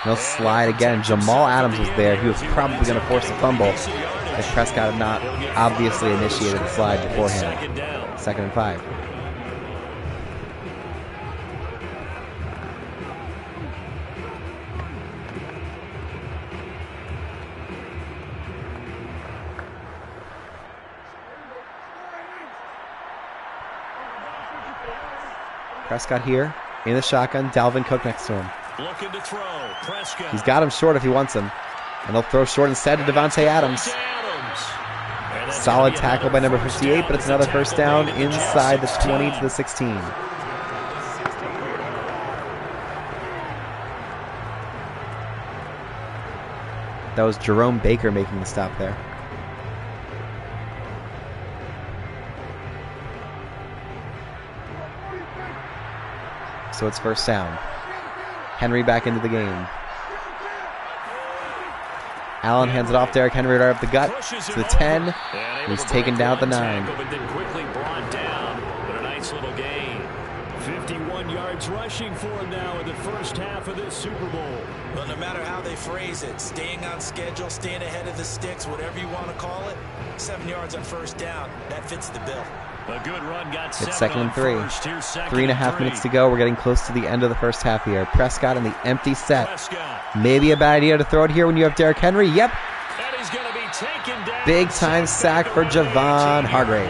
He'll slide again. Jamal Adams was there. He was probably going to force a fumble if Prescott had not obviously initiated the slide beforehand. 2nd and 5. Prescott here in the shotgun. Dalvin Cook next to him. Looking to throw. Prescott. He's got him short if he wants him. And they'll throw short instead to Devontae Adams. Solid tackle by number 58, but it's another first down inside the 20 to the 16. That was Jerome Baker making the stop there. So it's first down. Henry back into the game. Allen hands it off. Derrick Henry right up the gut to the 10. He's taken down at the 9. 51 yards rushing for him now in the first half of this Super Bowl. Well, no matter how they phrase it, staying on schedule, staying ahead of the sticks, whatever you want to call it, 7 yards on first down, that fits the bill. A good run got it's 2nd and 3. 3.5 minutes to go. We're getting close to the end of the first half here. Prescott in the empty set. Maybe a bad idea to throw it here when you have Derrick Henry. Yep. And he's going to be taken down. Big time sack for Javon Hargrave.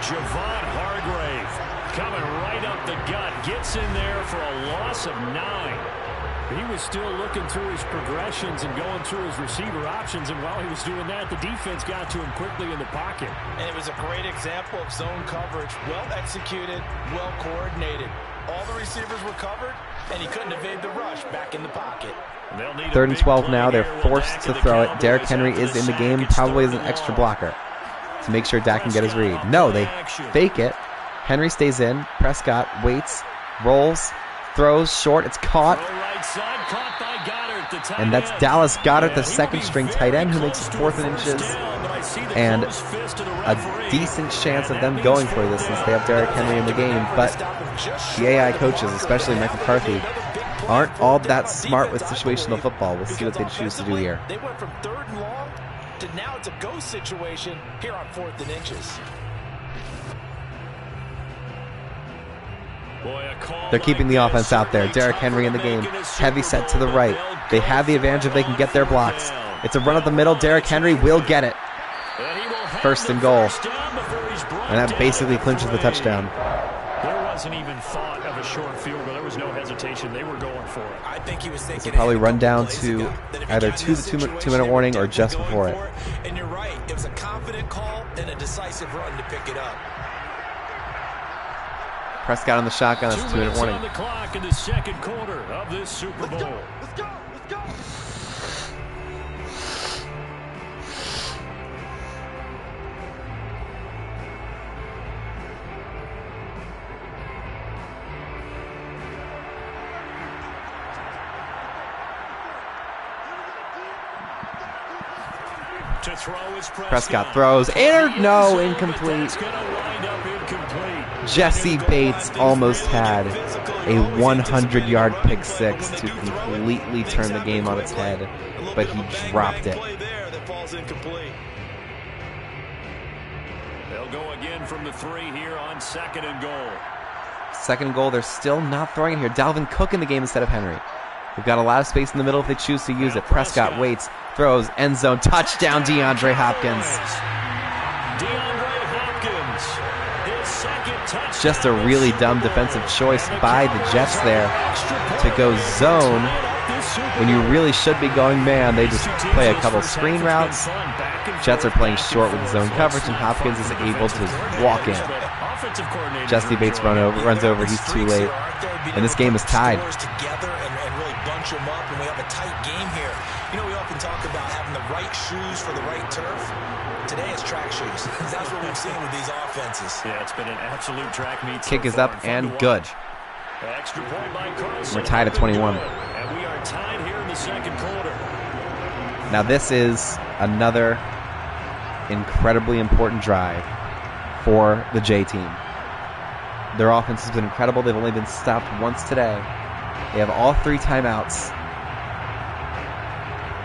Javon Hargrave coming right up the gut. Gets in there for a loss of 9. He was still looking through his progressions and going through his receiver options, and while he was doing that, the defense got to him quickly in the pocket. And it was a great example of zone coverage. Well executed, well coordinated. All the receivers were covered, and he couldn't evade the rush back in the pocket. 3rd and 12 now. They're forced to throw it. Derrick Henry is in the game, probably as an extra blocker to make sure Dak can get his read. No, they fake it. Henry stays in. Prescott waits, rolls, throws short. It's caught. And that's Dallas Goedert, the second-string tight end, who makes it 4th and inches. And a decent chance of them going for this since they have Derrick Henry in the game. But the AI coaches, especially Mike McCarthy, aren't all that smart with situational football. We'll see what they choose to do here. They went from 3rd and long to now it's a go situation here on 4th and inches. They're keeping the offense out there. Derrick Henry in the game. Heavy set to the right. They have the advantage if they can get their blocks. It's a run up the middle. Derrick Henry will get it. 1st and goal. And that basically clinches the touchdown. There wasn't even thought of a short field goal. There was no hesitation. They were going for it. I think he was thinking this will probably run down to either to the 2-minute warning or just before it. And you're right. It was a confident call and a decisive run to pick it up. Prescott on the shotgun. That's a 2-minute warning. On the clock in the 2nd quarter of this Super Bowl. Let's go. Let's go. To throw is Prescott throws. No, incomplete. Jesse Bates almost had a 100-yard pick six to completely turn the game on its head, but he dropped it. They'll go again from the 3 here on 2nd and goal. 2nd and goal. They're still not throwing it here. Dalvin Cook in the game instead of Henry. They've got a lot of space in the middle if they choose to use it. Prescott waits, throws, end zone, touchdown, DeAndre Hopkins. Just a really dumb defensive choice by the Jets there to go zone when you really should be going man. They just play a couple screen routes. Jets are playing short with zone coverage, and Hopkins is able to walk in. Jesse Bates runs over. He's too late, and this game is tied. Them up, and we have a tight game here. You know, we often talk about having the right shoes for the right turf. Today is track shoes. That's what we've seen with these offenses. Yeah, it's been an absolute track meet. Kick is up and good. Extra point by Carlson. We're tied at 21. And we are tied here in the 2nd quarter. Now this is another incredibly important drive for the J team. Their offense has been incredible. They've only been stopped once today. They have all 3 timeouts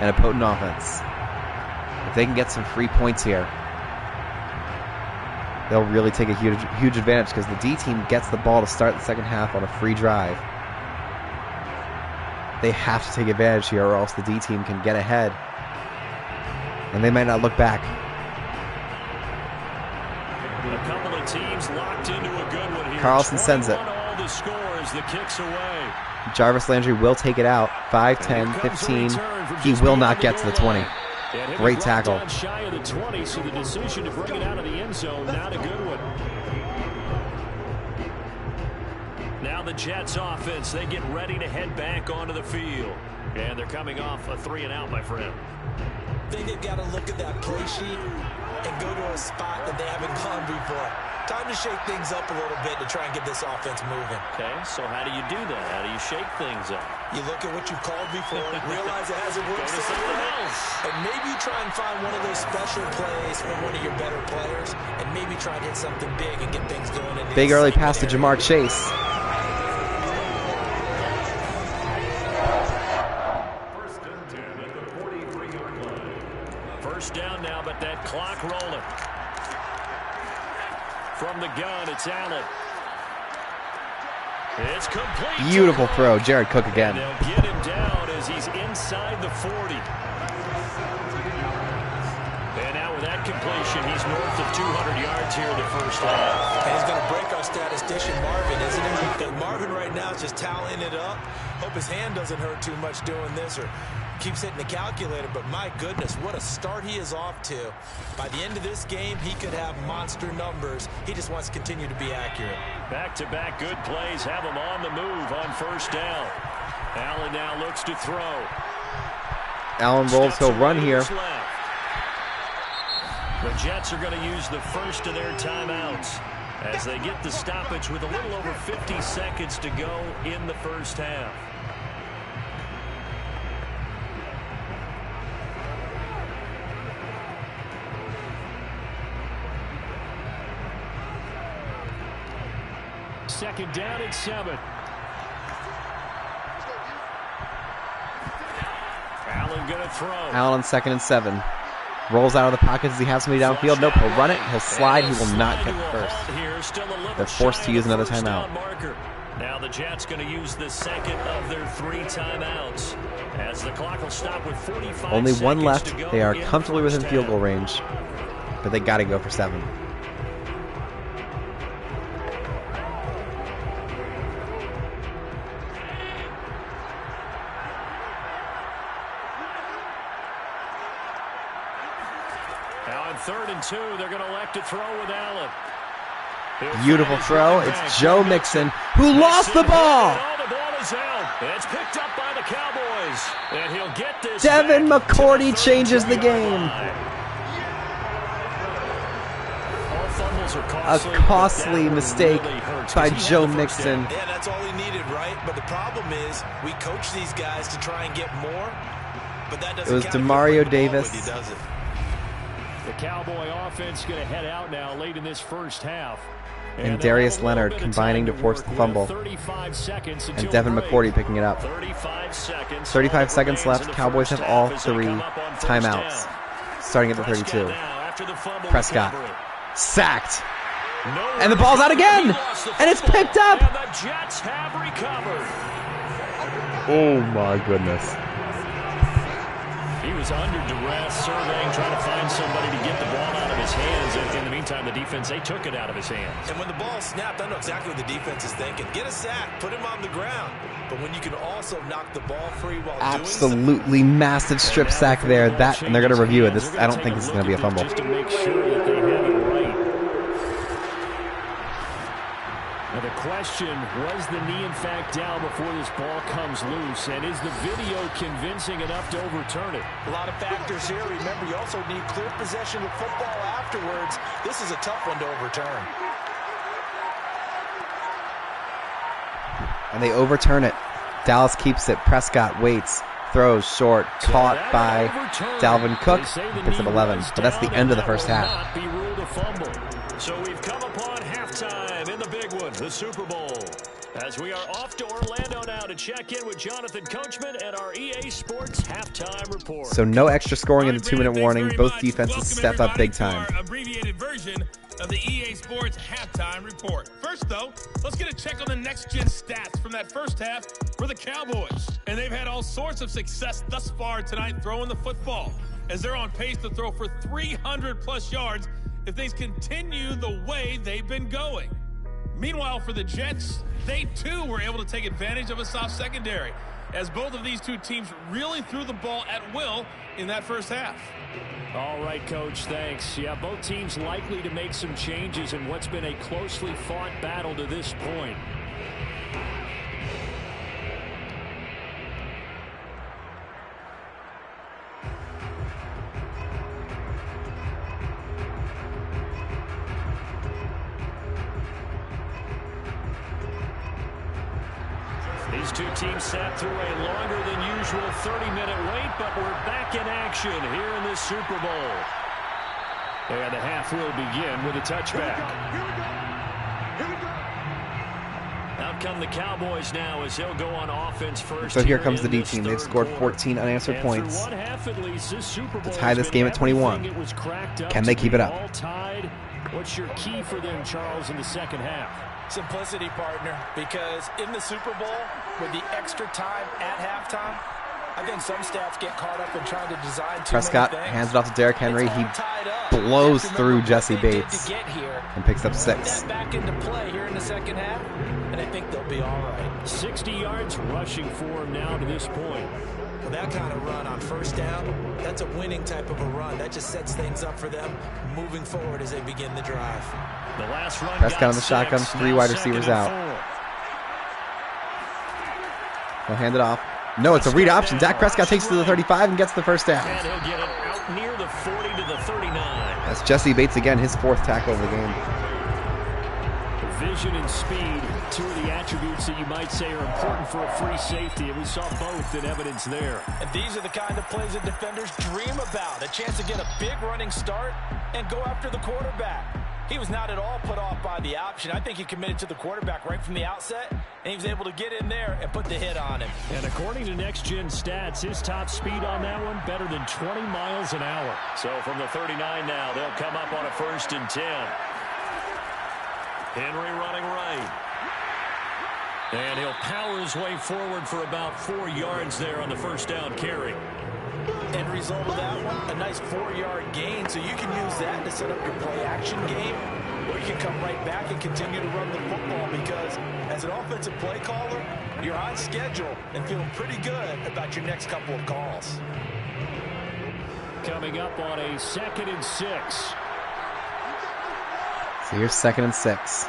and a potent offense. If they can get some free points here, they'll really take a huge advantage because the D team gets the ball to start the 2nd half on a free drive. They have to take advantage here or else the D team can get ahead. And they might not look back. A couple of teams locked into a good one here. Carlson sends it. All the scores, the kicks away. Jarvis Landry will take it out. 5, 10, 15. He will not get to the 20. Great tackle. Shy of the 20, so the decision to bring it out of the end zone, not a good one. Now the Jets offense, they get ready to head back onto the field. And they're coming off a 3-and-out, my friend. I think they've got to look at that play sheet and go to a spot that they haven't gone before. time to shake things up a little bit to try and get this offense moving. Okay, so how do you do that? How do you shake things up? You look at what you've called before, realize it hasn't worked so well, and maybe try and find one of those special plays from one of your better players, and maybe try and hit something big and get things going. In big early pass to Jamar Chase. First down now, but that clock rolling. From the gun, it's Allen. It's complete. Beautiful throw, Jared Cook again. And they'll get him down as he's inside the 40. And now with that completion, he's north of 200 yards here in the first half. And he's going to break our statistician Marvin, isn't he? Because Marvin right now is just tallying it up. Hope his hand doesn't hurt too much doing this or keeps hitting the calculator, but my goodness, what a start he is off to. By the end of this game, he could have monster numbers. He just wants to continue to be accurate. Back-to-back good plays have him on the move on first down. Allen now looks to throw. Allen rolls, he'll run here. The Jets are going to use the first of their timeouts as they get the stoppage with a little over 50 seconds to go in the first half. Second down and 7. Allen going to throw. Allen 2nd and 7. Rolls out of the pocket. Does he have somebody downfield? Nope, he'll run it. He'll slide. He will not get the first. They're forced to use another timeout. Now the Jets going to use the second of their 3 timeouts as the clock will stop with 45 Only one seconds left. to go. They are comfortably within field goal range, but they got to go for 7. Now on 3rd and 2, they're going to elect to throw with Allen. Beautiful throw. It's Joe Mixon who lost the ball. The ball is out. It's picked up by the Cowboys. And he'll get this. Devin McCourty changes the game. A costly mistake by Joe Mixon. Yeah, that's all he needed, right? But the problem is we coach these guys to try and get more, but that doesn't. It was Demario Davis. The Cowboy offense going to head out now late in this first half. And Darius Leonard combining to force the fumble. And Devin McCourty picking it up. 35 seconds left. Cowboys have all 3 timeouts. Starting at the 32. Prescott. Sacked. And the ball's out again. And it's picked up. And the Jets have recovered. Oh my goodness. He was under duress, surveying, trying to find somebody to get the ball out of his hands. And in the meantime, the defense, they took it out of his hands. And when the ball snapped, I know exactly what the defense is thinking. Get a sack, put him on the ground. But when you can also knock the ball free while absolutely massive strip sack there. That, and they're going to review it. I don't think this is going to be a fumble. Just to make sure that they have it right. Now the question, was the knee in fact down before this ball comes loose? And is the video convincing enough to overturn it? A lot of factors here. Remember, you also need clear possession of football afterwards. This is a tough one to overturn. And they overturn it. Dallas keeps it. Prescott waits. Throws short. Caught by Dalvin Cook. Picks up 11. But that's the end of the first half. So we've come upon halftime in the big one, the Super Bowl. As we are off to Orlando now to check in with Jonathan Coachman and our EA Sports halftime report. So no extra scoring in the 2-minute warning. Both defenses step up big time. Abbreviated version of the EA Sports halftime report. First, though, let's get a check on the next-gen stats from that first half for the Cowboys. And they've had all sorts of success thus far tonight throwing the football, as they're on pace to throw for 300-plus yards if they continue the way they've been going. Meanwhile, for the Jets, they too were able to take advantage of a soft secondary, as both of these two teams really threw the ball at will in that first half. All right, Coach, thanks. Yeah, both teams likely to make some changes in what's been a closely fought battle to this point. These two teams sat through a longer than usual 30-minute wait, but we're back in action here in this Super Bowl. And the half will begin with a touchback. Out come the Cowboys now as they'll go on offense first. So here comes the D team. They've scored 14 unanswered points to tie this game at 21. Can they keep it up? What's your key for them, Charles, in the second half? Simplicity, partner, because in the Super Bowl, with the extra time at halftime, I think some stats get caught up in trying to design too Prescott many things. hands it off to Derrick Henry. He blows through Jesse Bates and picks up 6. Back into play here in the second half, and I think they'll be all right. 60 yards rushing for him now to this point. Well, that kind of run on first down, that's a winning type of a run. That just sets things up for them moving forward as they begin the drive. The last run Prescott on the shotgun, 3 wide receivers out. He'll hand it off. No, it's a read option. Dak Prescott takes it to the 35 and gets the first down. And he'll get it out near the 40 to the 39. That's Jesse Bates again, his 4th tackle of the game. Vision and speed, two of the attributes that you might say are important for a free safety, and we saw both in evidence there. And these are the kind of plays that defenders dream about. A chance to get a big running start and go after the quarterback. He was not at all put off by the option. I think he committed to the quarterback right from the outset, and he was able to get in there and put the hit on him. And according to Next Gen Stats, his top speed on that one better than 20 miles an hour. So from the 39 now, they'll come up on a 1st and 10. Henry running right. And he'll power his way forward for about 4 yards there on the first down carry. End result of that one, a nice 4-yard gain, so you can use that to set up your play-action game, or you can come right back and continue to run the football because as an offensive play caller, you're on schedule and feeling pretty good about your next couple of calls. Coming up on a 2nd and 6. So here's 2nd and 6.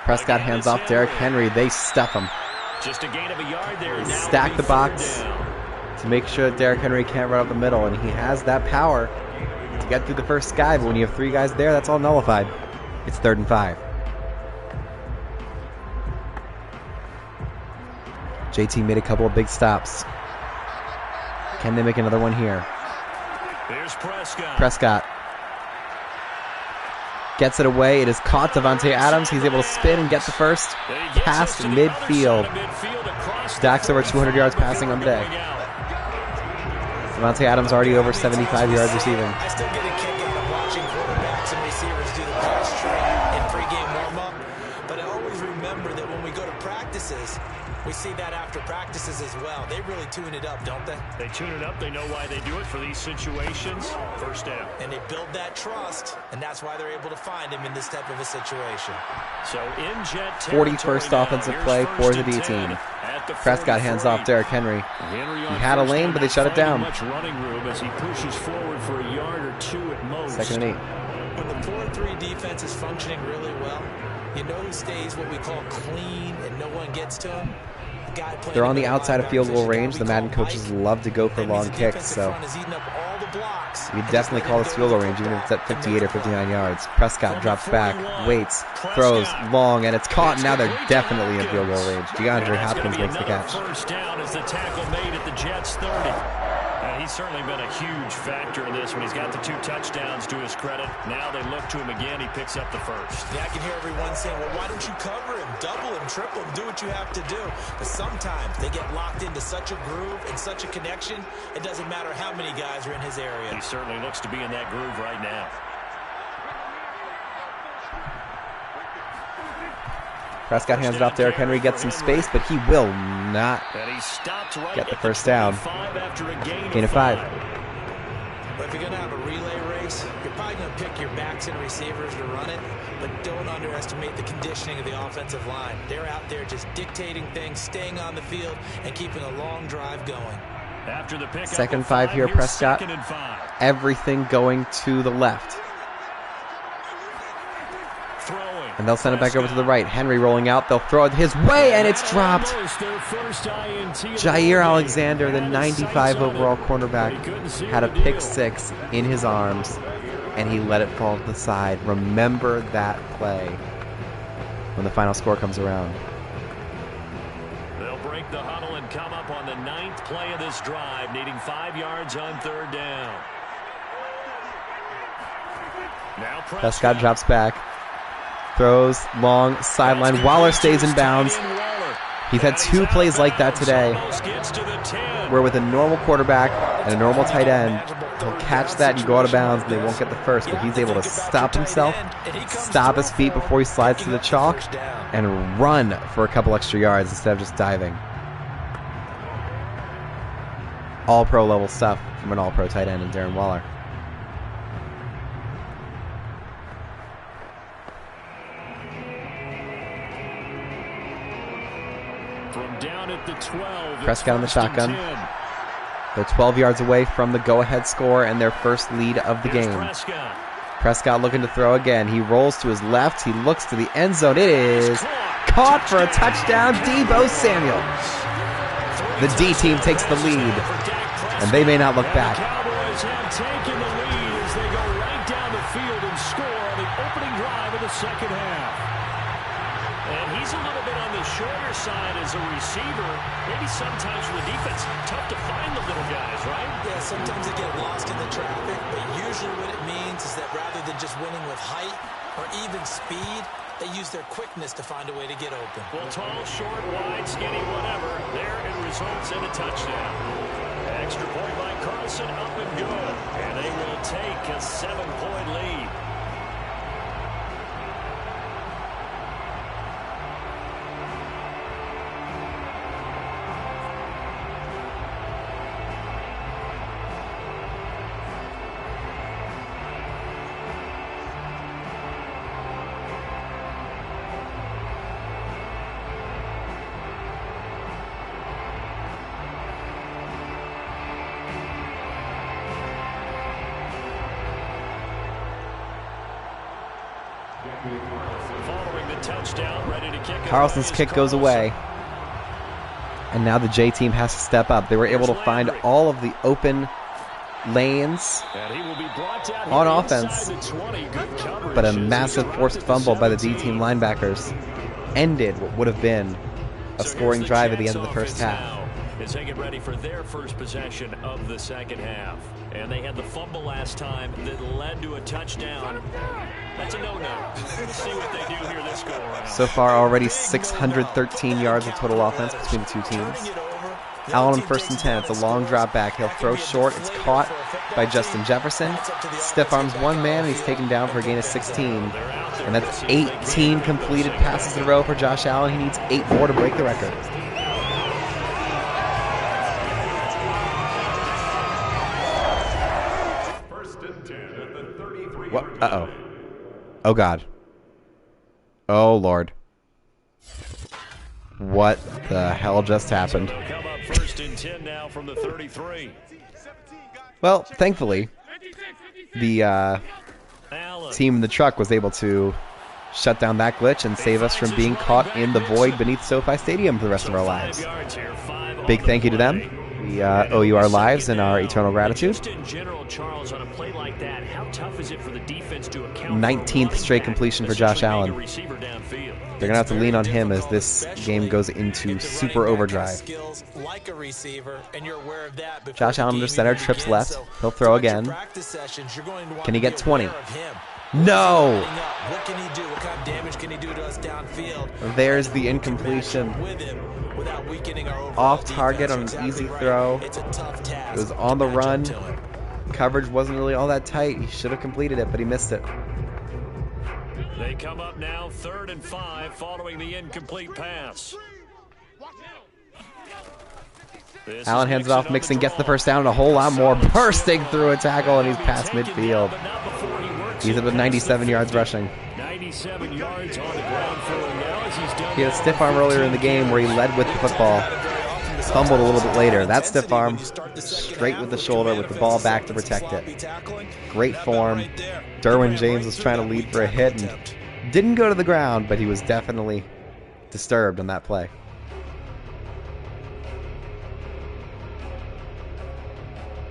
Prescott hands off Derrick Henry. They stuff him. Just a gain of a yard there. Stack the box to make sure that Derrick Henry can't run up the middle, and he has that power to get through the first guy, but when you have 3 guys there, that's all nullified. It's 3rd and 5. JT made a couple of big stops. Can they make another one here? There's Prescott gets it away. It is caught. Devontae Adams. He's able to spin and get the first past midfield. Dak's over 200 yards passing on the day. Devontae Adams already over 75 yards receiving. I still get a kick out of watching quarterbacks and receivers do the pass train in pregame warm-up, but I always remember that when we go to practices, we see that after practices as well. They really tune it up, don't they? They tune it up. They know why they do it for these situations. First down. And they build that trust, and that's why they're able to find him in this type of a situation. So in jet 41st offensive play for the D team. Prescott hands off Derrick Henry. He had a lane, but they shut it down. Much running room as he pushes forward for a yard or 2 at most. 2nd and 8. When the 4-3 defense is functioning really well, you know who stays what we call clean and no one gets to him? They're on the outside of field goal range. The Madden coaches love to go for long kicks, so we definitely call this field goal range, even if it's at 58 or 59 yards. Prescott drops back, waits, throws long, and it's caught. Now they're definitely in field goal range. DeAndre Hopkins makes the catch. First down as the tackle made at the Jets 30. He's certainly been a huge factor in this when he's got the 2 touchdowns to his credit. Now they look to him again. He picks up the first. Yeah, I can hear everyone saying, well, why don't you cover him, double him, triple him, do what you have to do. But sometimes they get locked into such a groove and such a connection, it doesn't matter how many guys are in his area. He certainly looks to be in that groove right now. Prescott hands it off. Derrick Henry gets some space, but he will not get the first down. Gain of 5. But if you're going to have a relay race, you're probably going to pick your backs and receivers to run it, but don't underestimate the conditioning of the offensive line. They're out there just dictating things, staying on the field, and keeping a long drive going. After the pick 2nd and 5 here, Prescott. Everything going to the left. And they'll send it back over to the right. Henry rolling out. They'll throw it his way, and it's dropped. Jair Alexander, the 95 overall cornerback, had a pick 6 in his arms, and he let it fall to the side. Remember that play when the final score comes around. up on the 9th play of this drive, needing 5 yards on 3rd down. Now Prescott drops back. Throws long sideline. Waller stays in bounds. He's had 2 plays like that today, where with a normal quarterback and a normal tight end, he'll catch that and go out of bounds, and they won't get the first. But he's able to stop himself, stop his feet before he slides to the chalk, and run for a couple extra yards instead of just diving. All-pro level stuff from an all-pro tight end in Darren Waller. From down at the 12, Prescott on the shotgun. They're 12 yards away from the go-ahead score and their first lead of the game. Prescott looking to throw again. He rolls to his left. He looks to the end zone. It is caught for a touchdown. Deebo Samuel. The D team takes the lead, and they may not look back. Cowboys have taken the lead as they go right down the field and score on the opening drive of the second half. And he's a little bit on the shorter side as a receiver. Maybe sometimes for the defense, tough to find the little guys, right? Yeah, sometimes they get lost in the traffic, but usually what it means is that rather than just winning with height or even speed, they use their quickness to find a way to get open. Well, tall, short, wide, skinny, whatever. There it results in a touchdown. Extra point by Carlson, up and good. And they will take a 7-point lead. Following the touchdown, ready to kick. Carlson's kick goes away. And now the J team has to step up. They were able to find all of the open lanes on offense, but a massive forced fumble by the D team linebackers ended what would have been a scoring drive at the end of the first half. As they get ready for their first possession of the second half. And they had the fumble last time that led to a touchdown. That's a no-no. Let's see what they do here this go-around. So far, already 613 yards of total offense between the two teams. Allen on 1st and 10. It's a long drop back. He'll throw short. It's caught by Justin Jefferson. Stiff arms one man, and he's taken down for a gain of 16. And that's 18 completed passes in a row for Josh Allen. He needs 8 more to break the record. What? Uh-oh. Oh, God. Oh, Lord. What the hell just happened? First and 10 now from the 33. Well, thankfully, the team in the truck was able to shut down that glitch and save us from being caught in the void beneath SoFi Stadium for the rest of our lives. Big thank you to them. We owe you our lives and our eternal gratitude. Just in general, Charles, on a play like that, how tough is it for the defense to account 19th straight completion for Josh Allen. They're going to have to lean on him as this game goes into super overdrive. Josh Allen under center, trips left. He'll throw again. Can he get 20? No! What can he do? What kind of damage can he do to us downfield? There's the incompletion. Off target on an easy throw. It was on the run. Coverage wasn't really all that tight. He should have completed it, but he missed it. They come up now 3rd and 5 following the incomplete pass. Allen hands it off. Mixon gets the first down and a whole lot more. Bursting through a tackle, and he's past midfield. He's up at 97 yards rushing. 97 yards on the ground for him now as he's done. He had a stiff arm earlier in the game where he led with the football. Fumbled a little bit later. That stiff arm straight with the shoulder with the ball back to protect it. Great form. Derwin James was trying to lead for a hit and didn't go to the ground, but he was definitely disturbed on that play.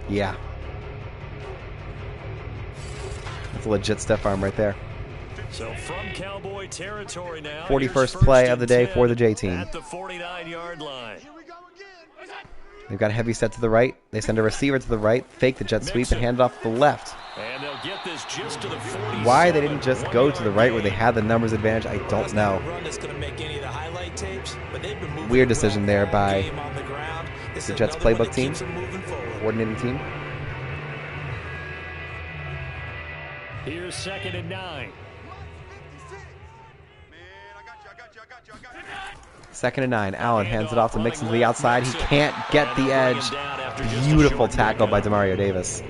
Yeah. That's a legit stiff arm right there. So from Cowboy territory now. 41st play of the day for the J team. At the 49-yard line. Here we go again. They've got a heavy set to the right. They send a receiver to the right, fake the jet sweep, and hand it off to the left. And they'll get this just to the 47. Why they didn't just go to the right where they had the numbers advantage, I don't know. Weird decision there by the Jets playbook team, coordinating team. Here's 2nd and 9. 2nd and 9. Allen hands it off to Mixon to the outside. He can't get the edge. Beautiful tackle by Demario Davis.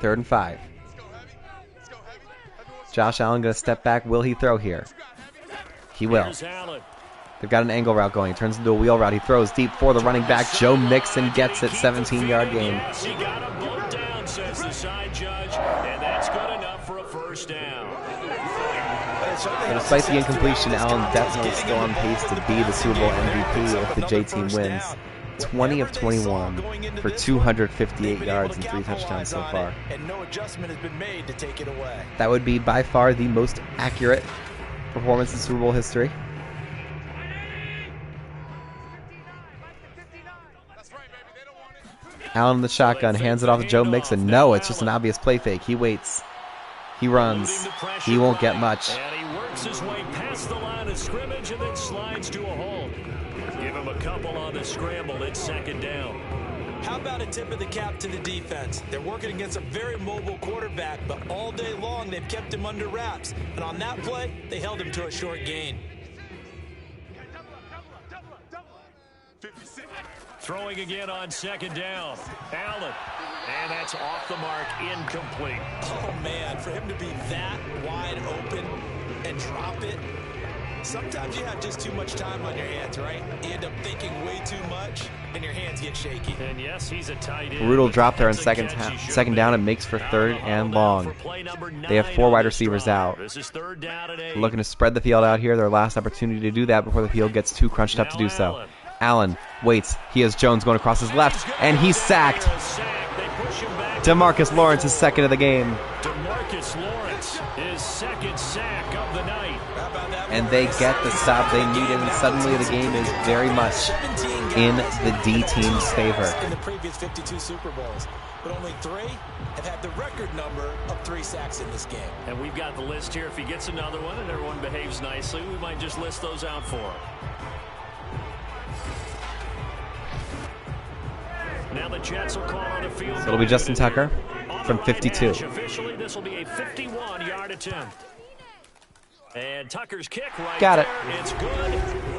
Third and 5. Josh Allen going to step back. Will he throw here? He will. They've got an angle route going. Turns into a wheel route. He throws deep for the running back. Joe Mixon gets it. 17-yard gain. He got a bump down, says the side judge, and that's good enough for a first down. But despite the incompletion, Allen definitely still on pace to be the Super Bowl MVP if the J team wins. 20 of 21 for 258 yards and 3 touchdowns so far. And no adjustment has been made to take it away. That would be by far the most accurate performance in Super Bowl history. Allen in the shotgun, hands it off to Joe Mixon. No, it's just an obvious play fake. He waits. He runs. He won't get much. And he works his way past the line of scrimmage and then slides to a hold. Give him a couple on the scramble. It's 2nd down. How about a tip of the cap to the defense? They're working against a very mobile quarterback, but all day long they've kept him under wraps. And on that play, they held him to a short gain. Throwing again on 2nd down. Allen. And that's off the mark, incomplete. Oh, man, for him to be that wide open and drop it. Sometimes you have just too much time on your hands, right? You end up thinking way too much, and your hands get shaky. And yes, he's a tight end. Brutal drop there on second down and makes for 3rd and long. They have 4 wide receivers out. This is 3rd down and 8. Looking to spread the field out here. Their last opportunity to do that before the field gets too crunched up to do so. Allen waits. He has Jones going across his left, and he's sacked. DeMarcus Lawrence is 2nd of the game. DeMarcus Lawrence, his 2nd sack of the night. And they get the stop they needed, and suddenly the game is very much in the D team's favor. In the previous 52 Super Bowls, but only 3 have had the record number of 3 sacks in this game. And we've got the list here. If he gets another one and everyone behaves nicely, we might just list those out for him. Now the Jets will call on a field. So it'll be Justin Tucker from 52. Officially, this will be a 51-yard attempt. And Tucker's kick right Got it. there. It's good.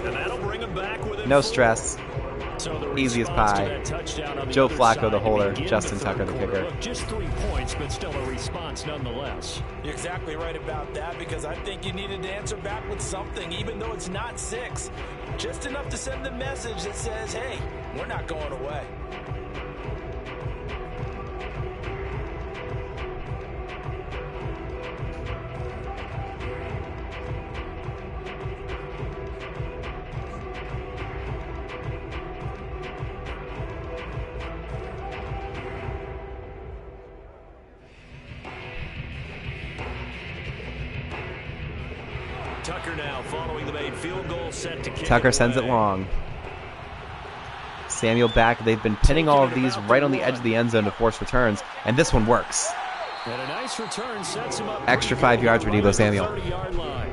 And that'll bring him back within No 4. stress. So Easy as pie. Joe Flacco the holder, Justin Tucker the kicker. Just 3 points, but still a response nonetheless. You're exactly right about that, because I think you needed to answer back with something, even though it's not 6. Just enough to send the message that says, hey, we're not going away. Tucker now following the made field goal, set to kick. Tucker sends it long. Samuel back. They've been pinning all of these right on the edge of the end zone to force returns, and this one works. And a nice return sets him up. Extra 5 yards for Deebo Samuel. 30-yard line.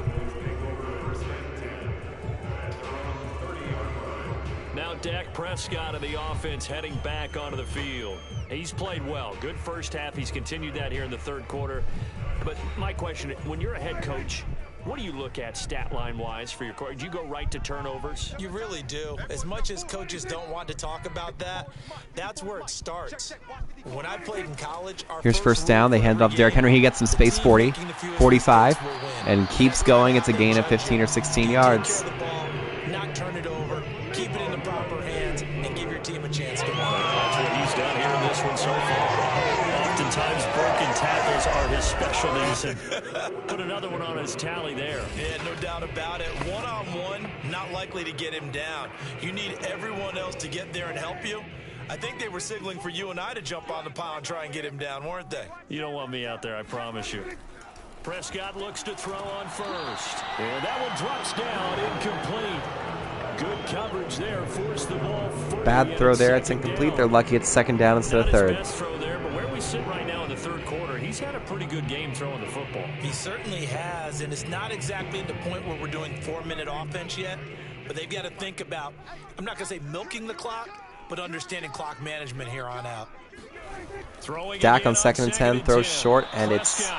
Now Dak Prescott of the offense heading back onto the field. He's played well. Good first half. He's continued that here in the 3rd quarter. But my question, when you're a head coach, what do you look at stat line wise for your coach? Do you go right to turnovers? You really do. As much as coaches don't want to talk about that, that's where it starts. When I played in college, Here's first down. They hand it off to Derrick Henry. He gets some space, 40, 45, and keeps going. It's a gain of 15 or 16 yards. Not turn it over, keep it in the proper hands, and give your team a chance to win. That's what he's done here in this one so far. Oftentimes broken tackles are his specialties, and put another one on his tally there. Yeah, no doubt about it. One-on-one, not likely to get him down. You need everyone else to get there and help you. I think they were signaling for you and I to jump on the pile and try and get him down, weren't they? You don't want me out there, I promise you. Prescott looks to throw on first. And that one drops down, incomplete. Good coverage there, forced the ball. Bad throw there, it's incomplete. They're lucky it's second down instead of third. Best throw there, but where we sit right now in the third quarter, he's had a pretty good game throwing the football. He certainly has, and it's not exactly at the point where we're doing 4-minute offense yet, but they've got to think about, I'm not going to say milking the clock, but understanding clock management here on out. Dak on second and 10 throws short, and it's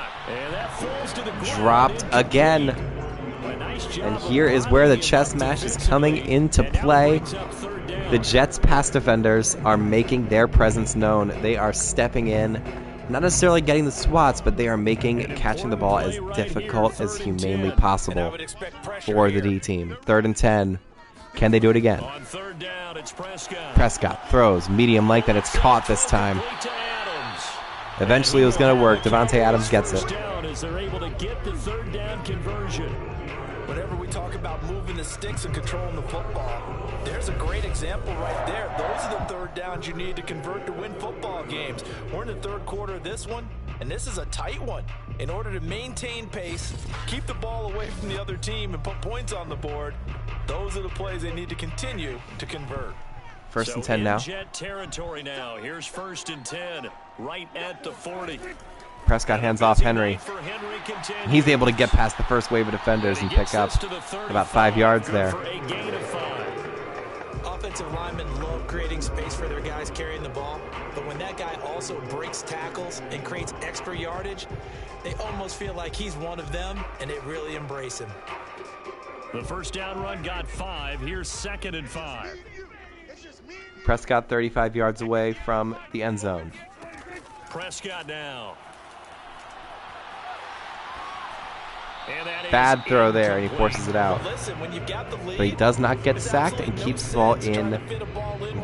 dropped again. And here is where the chess match is coming into play. The Jets pass defenders are making their presence known. They are stepping in, not necessarily getting the swats, but they are making catching the ball as difficult as humanly possible for the D team. 3rd and 10. Can they do it again? Prescott throws medium length, and it's caught this time. Eventually it was going to work. Davante Adams gets it. Whenever we talk about moving the sticks and controlling the football, there's a great example right there. Those are the 3rd downs you need to convert to win football games. We're in the 3rd quarter of this one, and this is a tight one. In order to maintain pace, keep the ball away from the other team, and put points on the board, those are the plays they need to continue to convert. 1st and 10 now. Jet territory now. Here's 1st and 10, right at the 40. Prescott hands off Henry. He's able to get past the first wave of defenders and pick up about 5 yards there. Offensive linemen love creating space for their guys carrying the ball, but when that guy also breaks tackles and creates extra yardage, they almost feel like he's one of them, and they really embrace him. The first down run got 5. Here's 2nd and 5. Prescott 35 yards away from the end zone. Prescott now. Bad throw there, and he forces it out. But he does not get sacked and keeps the ball in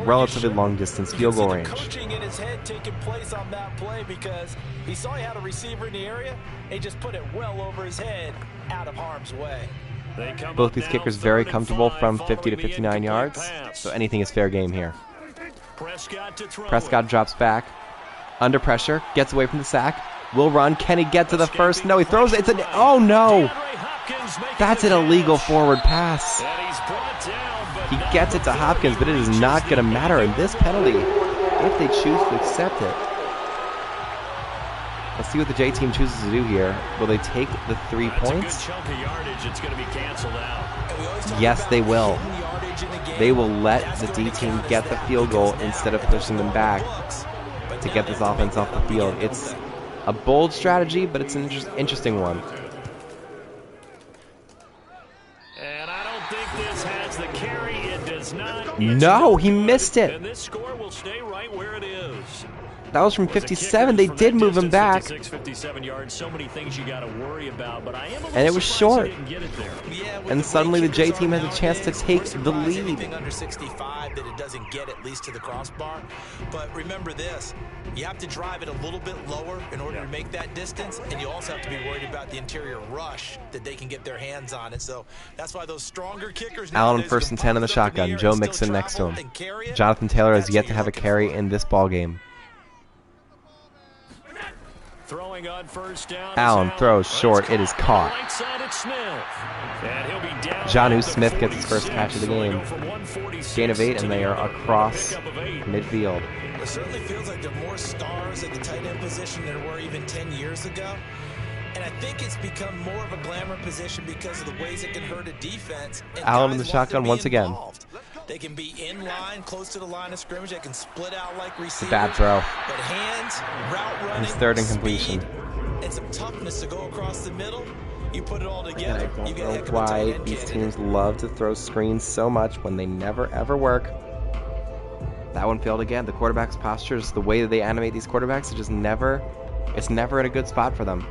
relatively long distance field goal range. Coaching in his head taking place on that play because he saw he had a receiver in the area. He just put it well over his head, out of harm's way. Both these kickers very comfortable from 50 to 59 yards, so anything is fair game here. Prescott drops back, under pressure, gets away from the sack, will run. Can he get to the first? No, he throws it. Oh no! That's an illegal forward pass. He gets it to Hopkins, but it is not going to matter in this penalty if they choose to accept it. Let's see what the J team chooses to do here. Will they take the 3 points? Yes, they will. They will let the D team get the field goal instead of pushing them back to get this offense off the field. It's a bold strategy, but it's an interesting one. And I don't think this has the carry. It does not. No, he missed it. And this score will stay right where it is. That was from 57. They did move him back. 57 yards. So many things you got to worry about, but I am and it was short. Yeah, and suddenly the J team has a chance to take the lead. Anything under 65 that it doesn't get at least to the crossbar. But remember this, you have to drive it a little bit lower in order to make that distance, and you also have to be worried about the interior rush that they can get their hands on it. So that's why those stronger kickers. Allen 1st and 10 in the shotgun. Joe Mixon next to him. Jonathan Taylor has yet to have a carry in this ball game. Throwing on first down. Allen throws short. It is caught. Jonnu Smith gets his first catch of the game. Gain of 8, and they are across midfield. It certainly feels like there are more stars at the tight end position than there were even 10 years ago. And I think it's become more of a glamour position because of the ways it can hurt a defense. Allen in the shotgun once again. They can be in line, close to the line of scrimmage. They can split out like receivers. Bad throw. But hands, route running, his 3rd and completion. And some toughness to go across the middle. You put it all together. And I don't know why these teams love to throw screens so much when they never ever work. That one failed again. The quarterback's posture, just the way that they animate these quarterbacks, it's never in a good spot for them.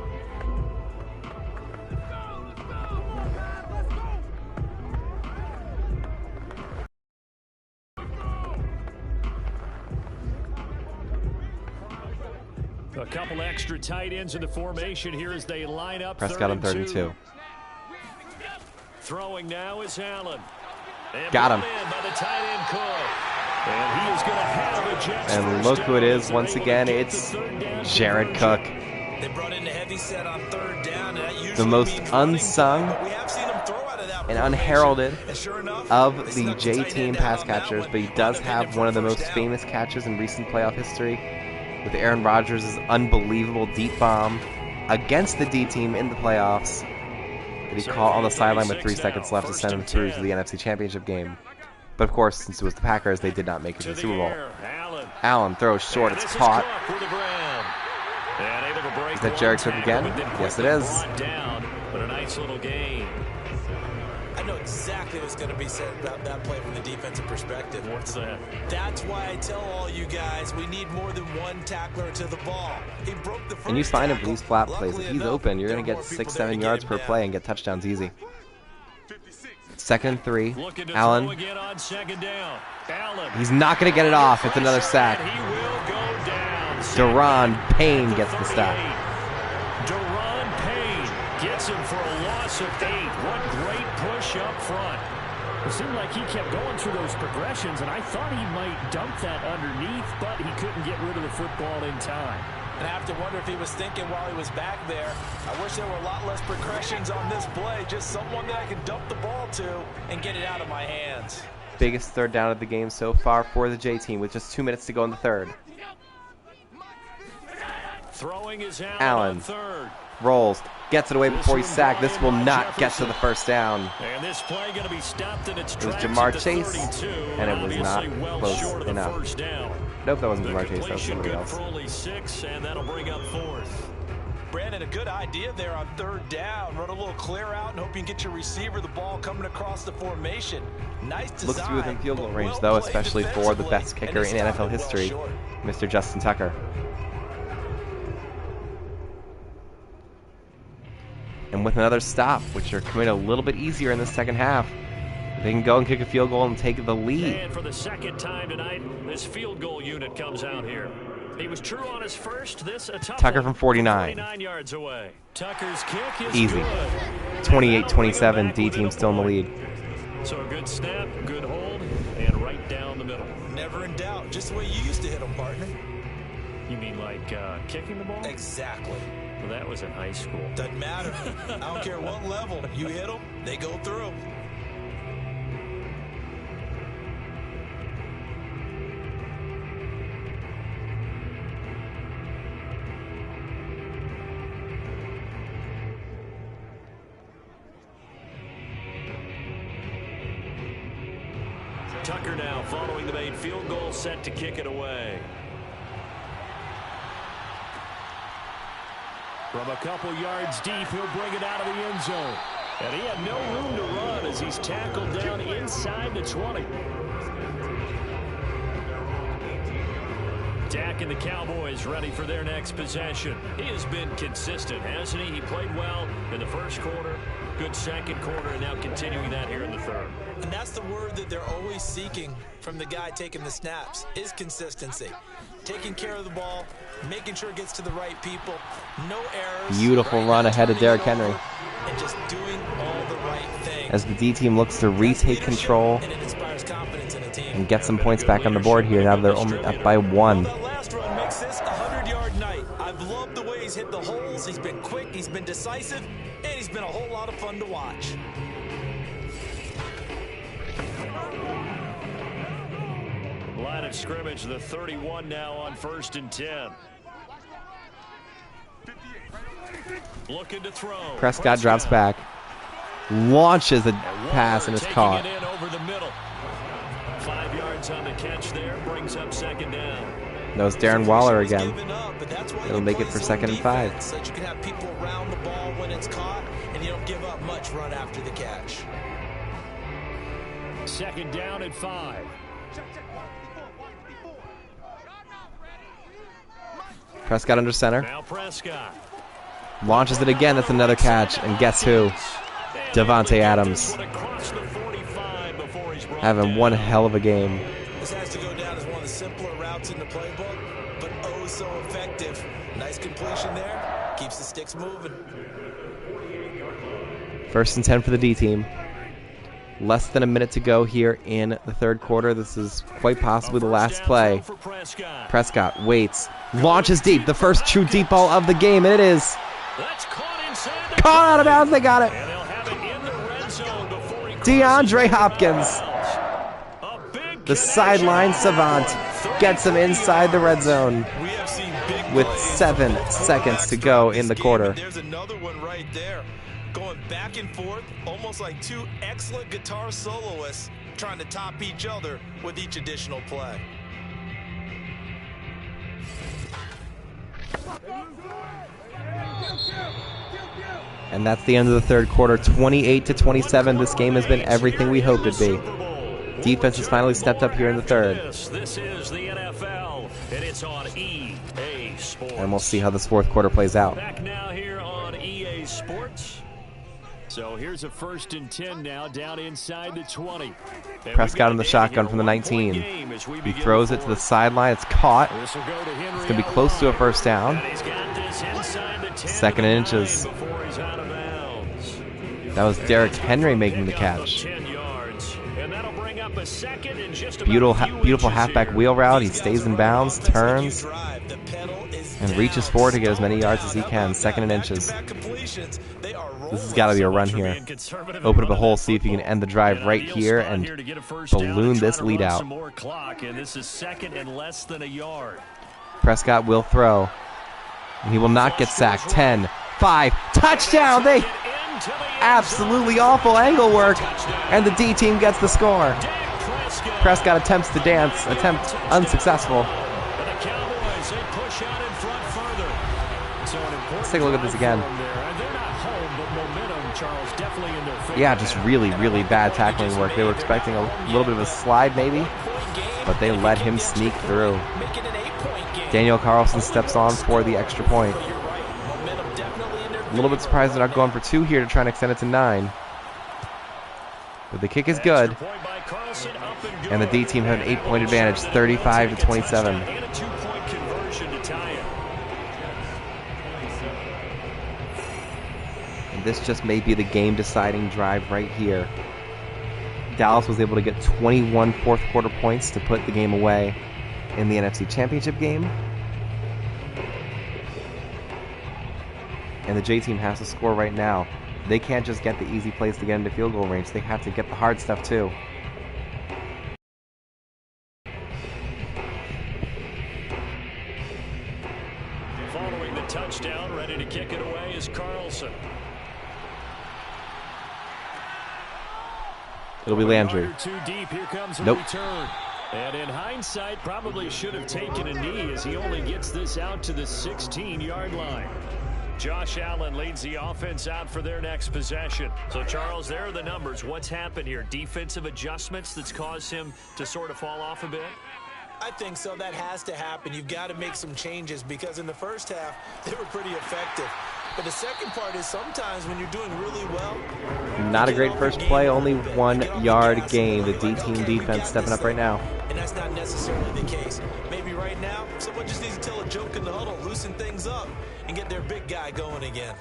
A couple extra tight ends in the formation here as they line up. Prescott on 3rd and 2. Throwing now is Allen. Got him. By the tight end Cook. And he is going to have the Jets. And look who it is once again. It's Jared Cook. They brought in the heavy set on third down. And that usually the most unsung and unheralded of the J-team pass catchers, but he does have one of the most famous catches in recent playoff history with Aaron Rodgers' unbelievable deep bomb against the D-team in the playoffs that he caught on the sideline with 3 seconds left to send him through to the NFC Championship game. But of course, since it was the Packers, they did not make it to the Super Bowl. Allen throws short, it's caught. Is that Jared Cook again? Yes, it is. But a nice little game. I know exactly what's going to be said about that play from the defensive perspective. What's that? That's why I tell all you guys we need more than one tackler to the ball. He broke the first And you find him for tackle. these flat plays. If Luckily he's enough, open, you're going to there get are more people 6-7 that yards get per him down. play and get touchdowns easy. 2nd and 3. Looking to Allen. throw again on second down. Allen. He's not going to get it off. It's another sack. And he will go down. Deron Payne gets the sack. Deron Payne gets him for a loss of 8. What great push up front. It seemed like he kept going through those progressions, and I thought he might dump that underneath, but he couldn't get rid of the football in time. And I have to wonder if he was thinking while he was back there, I wish there were a lot less progressions on this play, just someone that I can dump the ball to and get it out of my hands. Biggest third down of the game so far for the J-team with just 2 minutes to go in the third. Throwing is Allen on third. rolls, gets it away before he's sacked. This will not get to the first down. And this play going to be stopped in its It was tracks Jamar at the Chase, 32, and it was not obviously well close short of the enough. first down. Nope, that wasn't The Jamar Chase. That was completion somebody good else. for only 6, and that'll bring up 4th. Brandon, a good idea there on third down. Run a little clear out and hope you can get your receiver the ball coming across the formation. Nice design. Looks to be within field goal but range, well though, played especially for the best defensively, kicker and in they stopped NFL it well history, short. Mr. Justin Tucker. And with another stop, which are coming a little bit easier in the second half, they can go and kick a field goal and take the lead. And for the second time tonight, this field goal unit comes out here. He was true on his first. This a tough Tucker one. from 49. 49 yards away. Tucker's kick is Easy. good. 28-27, D-team still in the lead. So a good snap, good hold, and right down the middle. Never in doubt. Just the way you used to hit them, partner. You mean like kicking the ball? Exactly. Well, that was in high school. Doesn't matter. I don't care what level. You hit them, they go through. Tucker now following the made field goal, set to kick it away. From a couple yards deep, he'll bring it out of the end zone. And he had no room to run as he's tackled down inside the 20. Dak and the Cowboys ready for their next possession. He has been consistent, hasn't he? He played well in the first quarter, good second quarter, and now continuing that here in the third. And that's the word that they're always seeking from the guy taking the snaps, is consistency. Taking care of the ball, making sure it gets to the right people, no errors. Beautiful run ahead of Derrick Henry. And just doing all the right things. As the D-team looks to retake control And it inspires confidence in a team. and get some points back on the board here. Now they're only up by 1. That last run makes this a 100-yard night. I've loved the way he's hit the holes. He's been quick, he's been decisive, and he's been a whole lot of fun to watch. Line of scrimmage, the 31 now on 1st and 10. Looking to throw. Prescott drops back, launches a pass, and it's caught. Taking it in over the middle. 5 yards on the catch there, brings up 2nd down. That was Darren Waller again. Giving up, but that's why It'll you make play it for zone 2nd and 5. defense, so that you can have people around the ball when it's caught, and you don't give up much run after the catch. 2nd down at 5. Prescott under center. Now Prescott. Launches it again. That's another catch. And guess who? Devontae Adams. Having one hell of a game. This has to go down as one of the simpler routes in the playbook, but oh so effective. Nice completion there. Keeps the sticks moving. 1st and 10 for the D-team. Less than a minute to go here in the third quarter. This is quite possibly the last play. Prescott waits, launches deep. The first true deep ball of the game, and it is caught out of bounds. They got it. DeAndre Hopkins, the sideline savant, gets him inside the red zone with 7 seconds to go in the quarter. There's another one right there. Going back and forth, almost like two excellent guitar soloists trying to top each other with each additional play. And that's the end of the third quarter, 28-27. This game has been everything we hoped it'd be. Defense has finally stepped up here in the third. This is the NFL, and it's on EA Sports. And we'll see how this fourth quarter plays out. Back now here on EA Sports. So here's a 1st and 10 now, down inside the 20. Prescott in the shotgun from the 19. He throws it to the sideline. It's caught. It's going to be close to a first down. 2nd and inches. That was Derrick Henry making the catch. Beautiful halfback wheel route. He stays in bounds, turns, and reaches forward to get as many yards as he can. 2nd and inches. This has got to be a run here. Open up a hole, see if you can end the drive right here and balloon this lead out. Prescott will throw. And he will not get sacked. 10, 5, touchdown! They absolutely awful angle work, and the D team gets the score. Prescott attempts to dance, attempt unsuccessful. Let's take a look at this again. Yeah, just really, really bad tackling work. They were expecting a little bit of a slide maybe, but they let him sneak through. Daniel Carlson steps on for the extra point. A little bit surprised they're not going for 2 here to try and extend it to 9. But the kick is good. And the D team have an 8-point advantage, 35-27. And this just may be the game-deciding drive right here. Dallas was able to get 21 fourth quarter points to put the game away in the NFC Championship game. And the J team has to score right now. They can't just get the easy plays to get into field goal range. They have to get the hard stuff too. Following the touchdown, ready to kick it away is Carlson. It'll be Landry. Too deep. Here comes a nope. Return. And in hindsight, probably should have taken a knee as he only gets this out to the 16-yard line. Josh Allen leads the offense out for their next possession. So, Charles, there are the numbers. What's happened here? Defensive adjustments that's caused him to sort of fall off a bit? I think so. That has to happen. You've got to make some changes because in the first half, they were pretty effective. But the second part is sometimes when you're doing really well. Not a great first play, only 1-yard gain. The D team defense stepping up right now. And that's not necessarily the case. Maybe right now, someone just needs to tell a joke in the huddle, loosen things up, and get their big guy going again.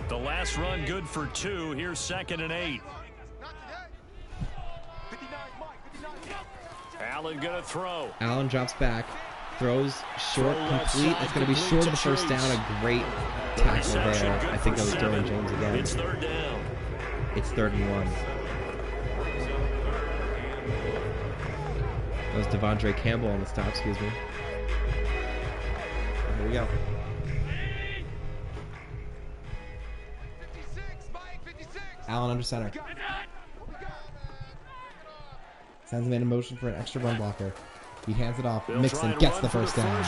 The last run good for 2. Here's 2nd and 8. Allen gonna throw. Allen drops back, throws short, complete. It's going to be short of the first down. A great tackle there. I think that was Derwin James again. It's 3rd down. It's 3rd and 1. That was Devondre Campbell on the stop, excuse me. Here we go. Allen under center. Sends him in motion for an extra run blocker. He hands it off. Mixon gets the first down. And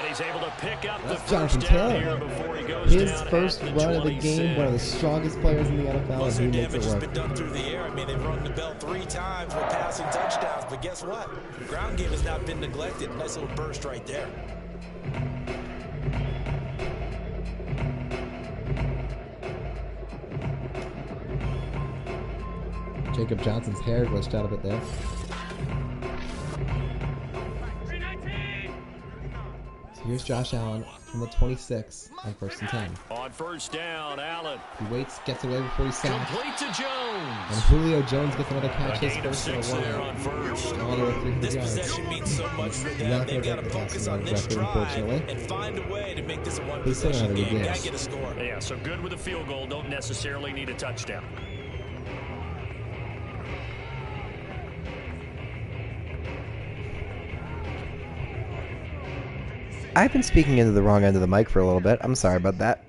he's able to pick up That's the Jonathan first down Taylor. here before he goes His down first at the run of the 26. game, one of the strongest players in the NFL, Plus, and their he makes damage it has work. been done through the air. I mean, they've rung the bell 3 times with passing touchdowns, but guess what? Ground game has not been neglected. Nice little burst right there. Jacob Johnson's hair glitched out a bit there. So here's Josh Allen from the 26 on 1st and 10. On 1st down, Allen. He waits, gets away before he's sacked. Complete to Jones. And Julio Jones gets another catch. His Gain of first and 6 there on 1st. all the way 300 This yards. possession means so much for them. Not They've going got to to break the focus passing on this record, drive unfortunately. and find a way to make this a They still don't have one-possession a good game. game. Gotta get a score. Yeah, so good with a field goal. Don't necessarily need a touchdown. I've been speaking into the wrong end of the mic for a little bit. I'm sorry about that.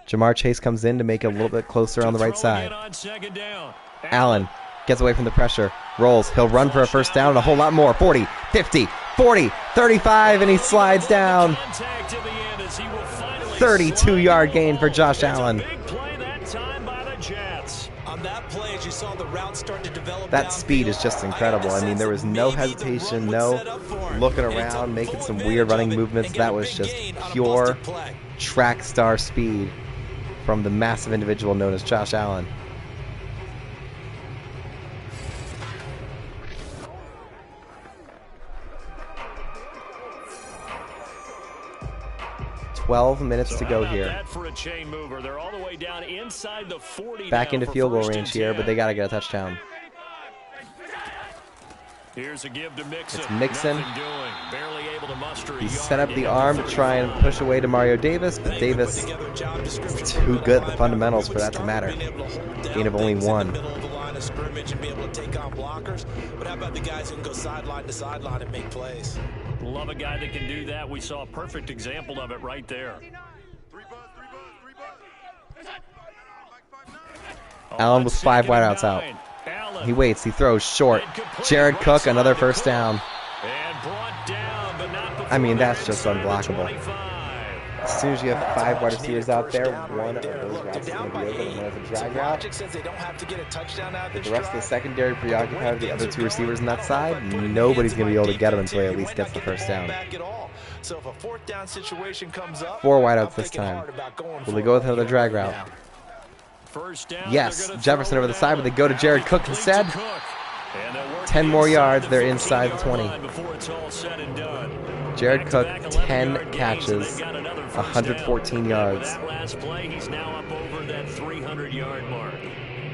Jamar Chase comes in to make it a little bit closer on the right side. On 2nd down. Allen gets away from the pressure, rolls. He'll run for a first down and a whole lot more. 40, 50, 40, 35, and he slides down. 32-yard gain for Josh Allen. Big play that time by the Jets. On that play, as you saw the route start to develop, That speed is just incredible. I mean, there was no hesitation, no looking around, making some weird running movements. That was just pure track star speed from the massive individual known as Josh Allen. $12 minutes to go here. That for a chain mover. They're all the way down inside the 40. Back into field goal 1st and range here, 10. but they got to get a touchdown. Here's a give to Mixon. It's Mixon. Nothing doing. Barely able to muster a He yard set up the to arm end to the try and first push away to Mario Davis, but Davis is too good at the fundamentals for that to matter. Gain of only 1. Scrimmage and be able to take on blockers, but how about the guys who can go sideline to sideline and make plays? Love a guy that can do that. We saw a perfect example of it right there. Allen with 5 wideouts out. Allen. He waits, he throws short. Jared Cook, another first down. And brought down, but not before I mean, that's just inside the unblockable. 25. As soon as you have 5 wide receivers out there, one of those routes is going to be open, and there's a drag route. Logic says they don't have to get a touchdown out of this The rest of the drive. secondary preoccupied with the other 2 receivers on that side, nobody's going to be able to get him until he at least gets the first down. So if a 4th down situation comes up, 4 I'm wideouts this thinking time. hard about going Will for they go with it another drag route? now. First down, Yes, they're gonna Jefferson throw over it the side, but they go to out. Jared Cook Complete instead. to Cook. And they'll work 10 more inside yards, the they're inside the 15-yard 20. line before it's all said and done. Jared Cook, Back-to-back 10 11-yard gains, and catches, they've got another first 114 down. yards. With that last play, he's now up over that 300-yard mark.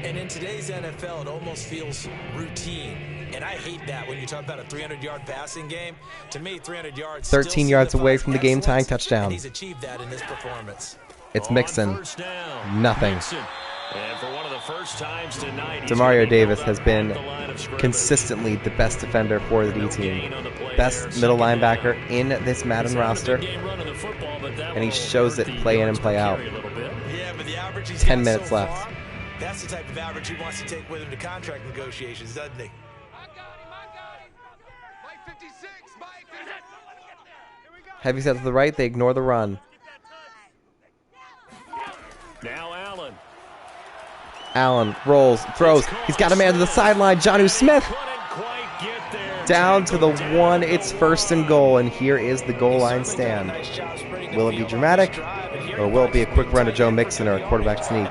And in today's NFL, it almost feels routine. And I hate that when you talk about a 300-yard passing game. To me, 300 yards 13 yards away from the game-tying touchdown. And he's achieved that in this performance. It's On Mixon. first down, Nothing. Mixon. And for one of the first times tonight, he's Demario getting Davis held has up been at the line of scrimmage. consistently the best defender for the D team. Best middle linebacker in this Madden roster, and he shows it play in and play out. Yeah, but the average he's 10 got minutes so left. far, that's the type of average he wants to take with him to contract negotiations, doesn't he? Heavy set to the right, they ignore the run. Now Allen. Allen rolls, throws. He's got a man to the sideline. Jonnu Smith Couldn't quite get there. down to the 1. It's 1st and goal, and here is the goal line stand. Will it be dramatic, or will it be a quick run to Joe Mixon or a quarterback sneak?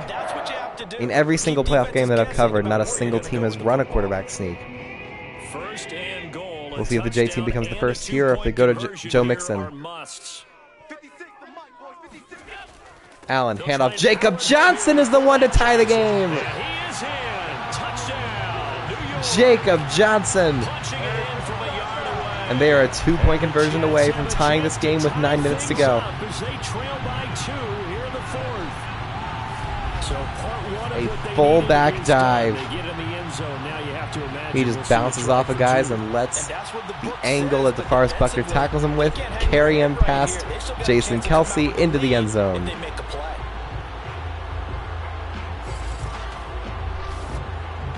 In every single playoff game that I've covered, not a single team has run a quarterback sneak. First and goal. We'll see if the J team becomes the first here or if they go to Joe Mixon. Allen, handoff. Jacob Johnson is the one to tie the game. He is in. Touchdown. New York. Jacob Johnson. Punching it in from a yard away. And they are a 2-point conversion away from tying this game with 9 minutes to go. As they trail by 2 here in the 4th. So part 1 of A what they fullback needed to restart. dive. They get in the end zone. Now you have to imagine He we'll just see bounces a off of try for guys 2. and lets the angle that DeForest Buckner tackles him with carry him past Jason Kelsey into the end zone. They make a play.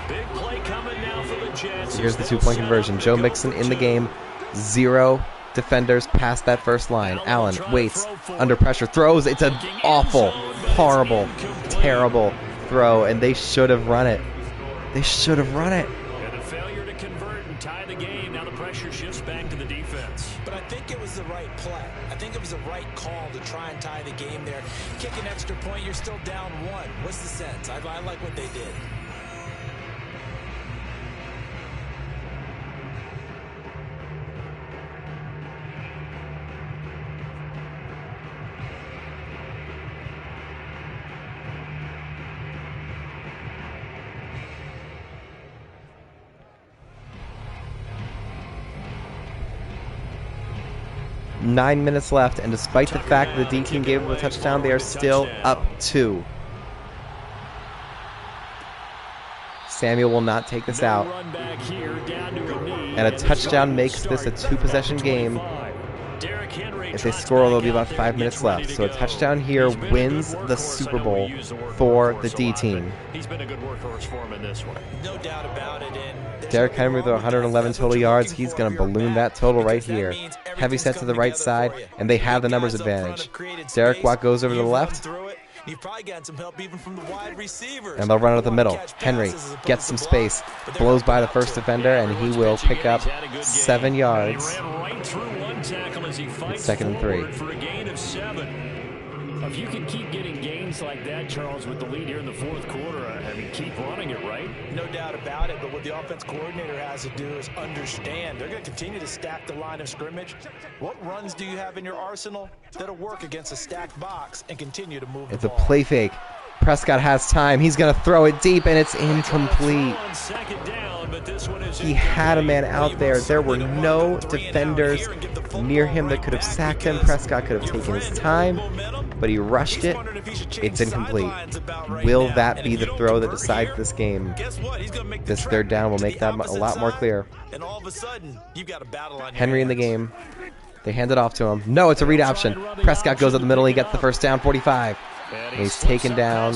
Big play coming now for the Jets. So here's the 2-point conversion. Joe Mixon in the game. 0 defenders past that first line. Allen waits, under pressure, throws. It's an awful, horrible, terrible throw, and they should have run it. They should have run it. And a failure to convert and tie the game. Now the pressure shifts back to the defense. But I think it was the right play. I think it was the right call to try and tie the game there. Kick an extra point, you're still down 1. What's the sense? I like what they did. 9 minutes left, and despite the fact that the D team gave up a touchdown, they are still up 2. Samuel will not take this out. And a touchdown makes this a 2-possession game. If they score, there'll be about 5 minutes left. So a touchdown here wins the Super Bowl for the D team. He's been a good workhorse for him in this one. No doubt about it. Derrick Henry with 111 total yards. He's going to balloon that total right here. Heavy set to the right side, and they have the numbers advantage. Derek Watt goes over to the left. You've probably gotten some help even from the wide receivers. And they'll run out of the middle. Henry gets some space, blows by the first defender, and he will pick up 7 yards. It's 2nd and 3. For a gain of 7. If you can keep getting gains like that, Charles, with the lead here in the 4th quarter, I mean, keep running it, right? No doubt about it, but what the offense coordinator has to do is understand they're going to continue to stack the line of scrimmage. What runs do you have in your arsenal that'll work against a stacked box and continue to move It's the a ball? play fake. Prescott has time. He's going to throw it deep, and it's incomplete. He had a man out there. There were no defenders near him that could have sacked him. Prescott could have taken his time, but he rushed it. It's incomplete. Will that be the throw that decides this game? This 3rd down will make that a lot more clear. Henry in the game. They hand it off to him. No, it's a read option. Prescott goes up the middle. He gets the first down, 45. And he's taken down,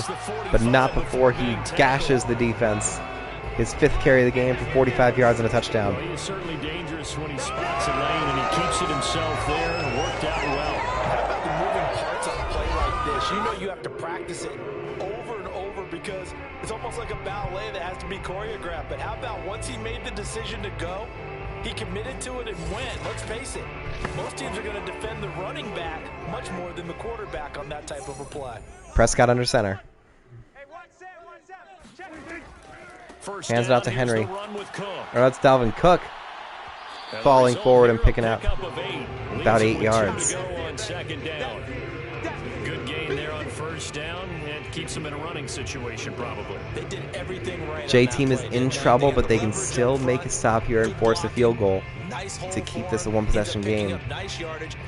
but not before he gashes the defense. His 5th carry of the game for 45 yards and a touchdown. Well, he is certainly dangerous when he spots a lane, and he keeps it himself there, and it worked out well. How about the moving parts on a play like this? You know you have to practice it over and over because it's almost like a ballet that has to be choreographed. But how about once he made the decision to go, he committed to it and went. Let's face it, most teams are going to defend the running back much more than the quarterback on that type of a play. Prescott under center. Hands it out to Henry. Or that's Dalvin Cook falling forward and picking out about 8 yards. Good gain there on 1st down, and keeps them in a running situation probably. They did everything right. J-team is in trouble, but they can still make a stop here and force a field goal to keep this a 1-possession game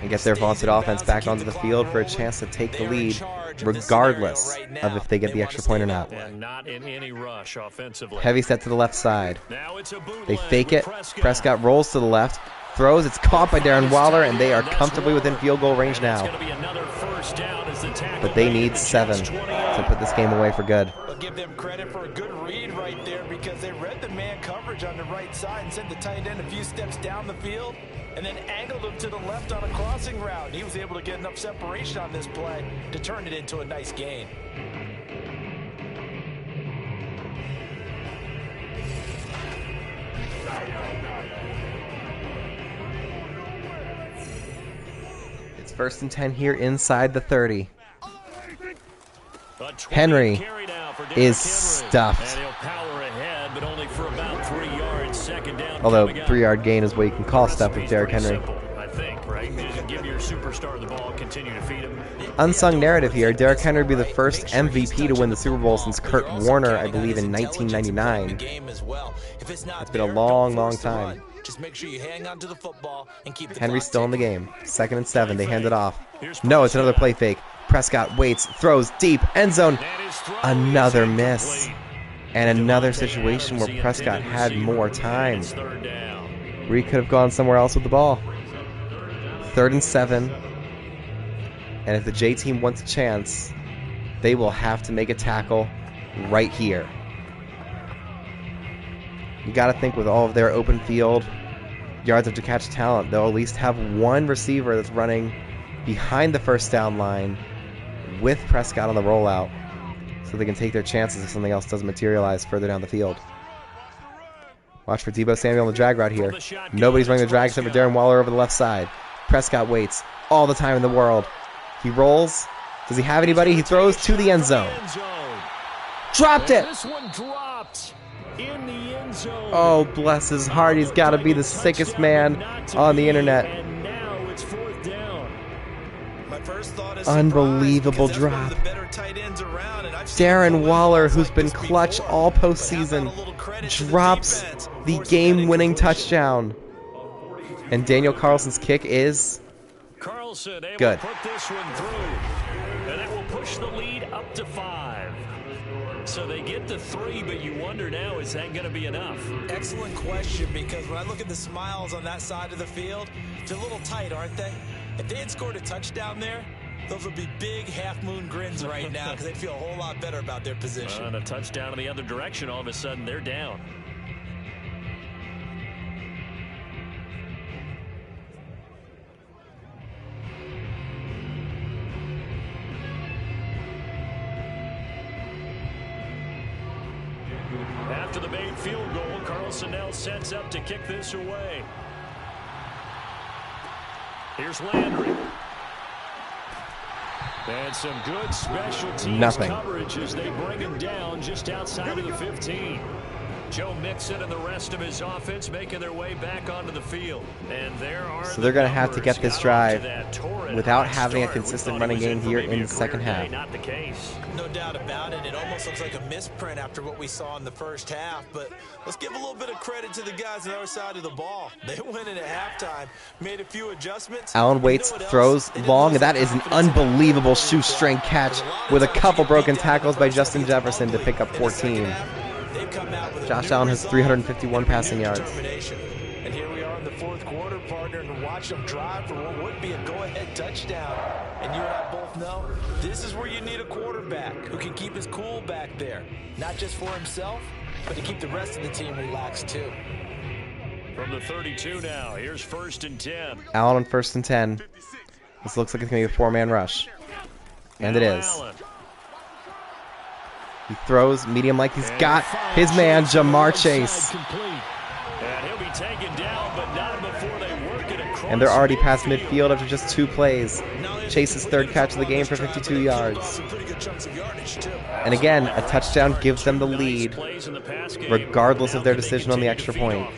and get their vaunted offense back onto the field for a chance to take the lead, regardless of if they get the extra point or not. And not in any rush offensively. Heavy set to the left side. They fake it. Prescott rolls to the left, throws. It's caught by Darren Waller, and they are comfortably within field goal range now. But they need 7 to put this game away for good. I'll give them credit for a good read right there because they read the man coverage on the right side and sent the tight end a few steps down the field and then angled him to the left on a crossing route. He was able to get enough separation on this play to turn it into a nice gain. It's 1st and 10 here inside the 30. Henry is stuffed. Although 3-yard gain is what you can call stuff with Derrick Henry. I think, right? Just give your superstar the ball, continue to feed him. Unsung narrative here. Derrick Henry will be the first MVP to win the Super Bowl since Kurt Warner, I believe, in 1999. It's been a long, long time. Just make sure you hang on to the football and keep the Henry's still in the game. 2nd and 7. They hand it off. No, it's another play fake. Prescott waits, throws deep, end zone. Another miss. And another situation where Prescott had more time. Where he could have gone somewhere else with the ball. 3rd and 7. And if the J team wants a chance, they will have to make a tackle right here. You got to think with all of their open field, yards after catch talent, they'll at least have one receiver that's running behind the 1st down line with Prescott on the rollout so they can take their chances if something else doesn't materialize further down the field. Watch for Deebo Samuel on the drag route here. Nobody's running the drag except for Darren Waller over the left side. Prescott waits all the time in the world. He rolls. Does he have anybody? He throws to the end zone. Dropped it! This one dropped in the end zone. Oh, bless his heart. He's got to be the sickest man on the internet. And now it's 4th down. My first thought is Unbelievable drop. Darren Waller, who's been clutch all postseason, drops the game-winning touchdown. And Daniel Carlson's kick is Carlson able Good. to put this one through. And that will push the lead up to 5. So they get to 3, but you wonder now, is that going to be enough? Excellent question, because when I look at the smiles on that side of the field, they're a little tight, aren't they? If they had scored a touchdown there, those would be big half-moon grins right now because they'd feel a whole lot better about their position. And a touchdown in the other direction, all of a sudden they're down. After the made field goal, Carlson now sets up to kick this away. Here's Landry. And some good special teams coverage as they bring him down just outside of the 15. Joe Mixon and the rest of his offense making their way back onto the field. And there are so they're going to have to get this drive without having a consistent running game here in the second half. Not the case. No doubt about it. It almost looks like a misprint after what we saw in the first half. But let's give a little bit of credit to the guys on the other side of the ball. They went in at halftime, made a few adjustments. Allen waits, throws long, and that is an unbelievable shoestring catch with a couple broken tackles by Justin Jefferson to pick up 14. Josh Allen has 351 passing yards. And here we are in the fourth quarter, partner, and watch them drive for what would be a go-ahead touchdown. And you and I both know this is where you need a quarterback who can keep his cool back there, not just for himself, but to keep the rest of the team relaxed too. From the 32 now, here's 1st and 10. Allen on 1st and 10. This looks like it's going to be a 4-man rush. And it is. He throws medium like he's got his man, Jamar Chase. And they're already past midfield after just 2 plays. Chase's 3rd catch of the game for 52 yards. And again, a touchdown gives them the lead, regardless of their decision on the extra point.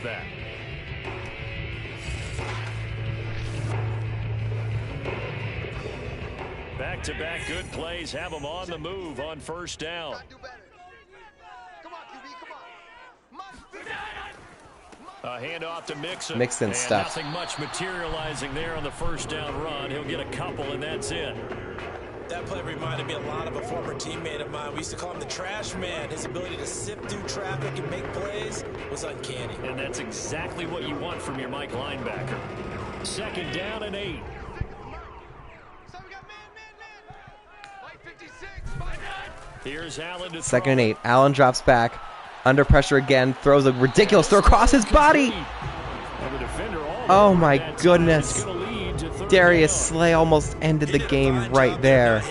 Back-to-back good plays have them on the move on 1st down. A handoff to Mixon. Mixon stuff. Nothing much materializing there on the 1st down run. He'll get a couple, and that's it. That play reminded me a lot of a former teammate of mine. We used to call him the trash man. His ability to sift through traffic and make plays was uncanny. And that's exactly what you want from your Mike linebacker. 2nd down and 8. Here's Allen to 2nd and 8. Allen drops back. Under pressure again. Throws a ridiculous throw across his body. Oh my goodness. Darius Slay almost ended the game right there.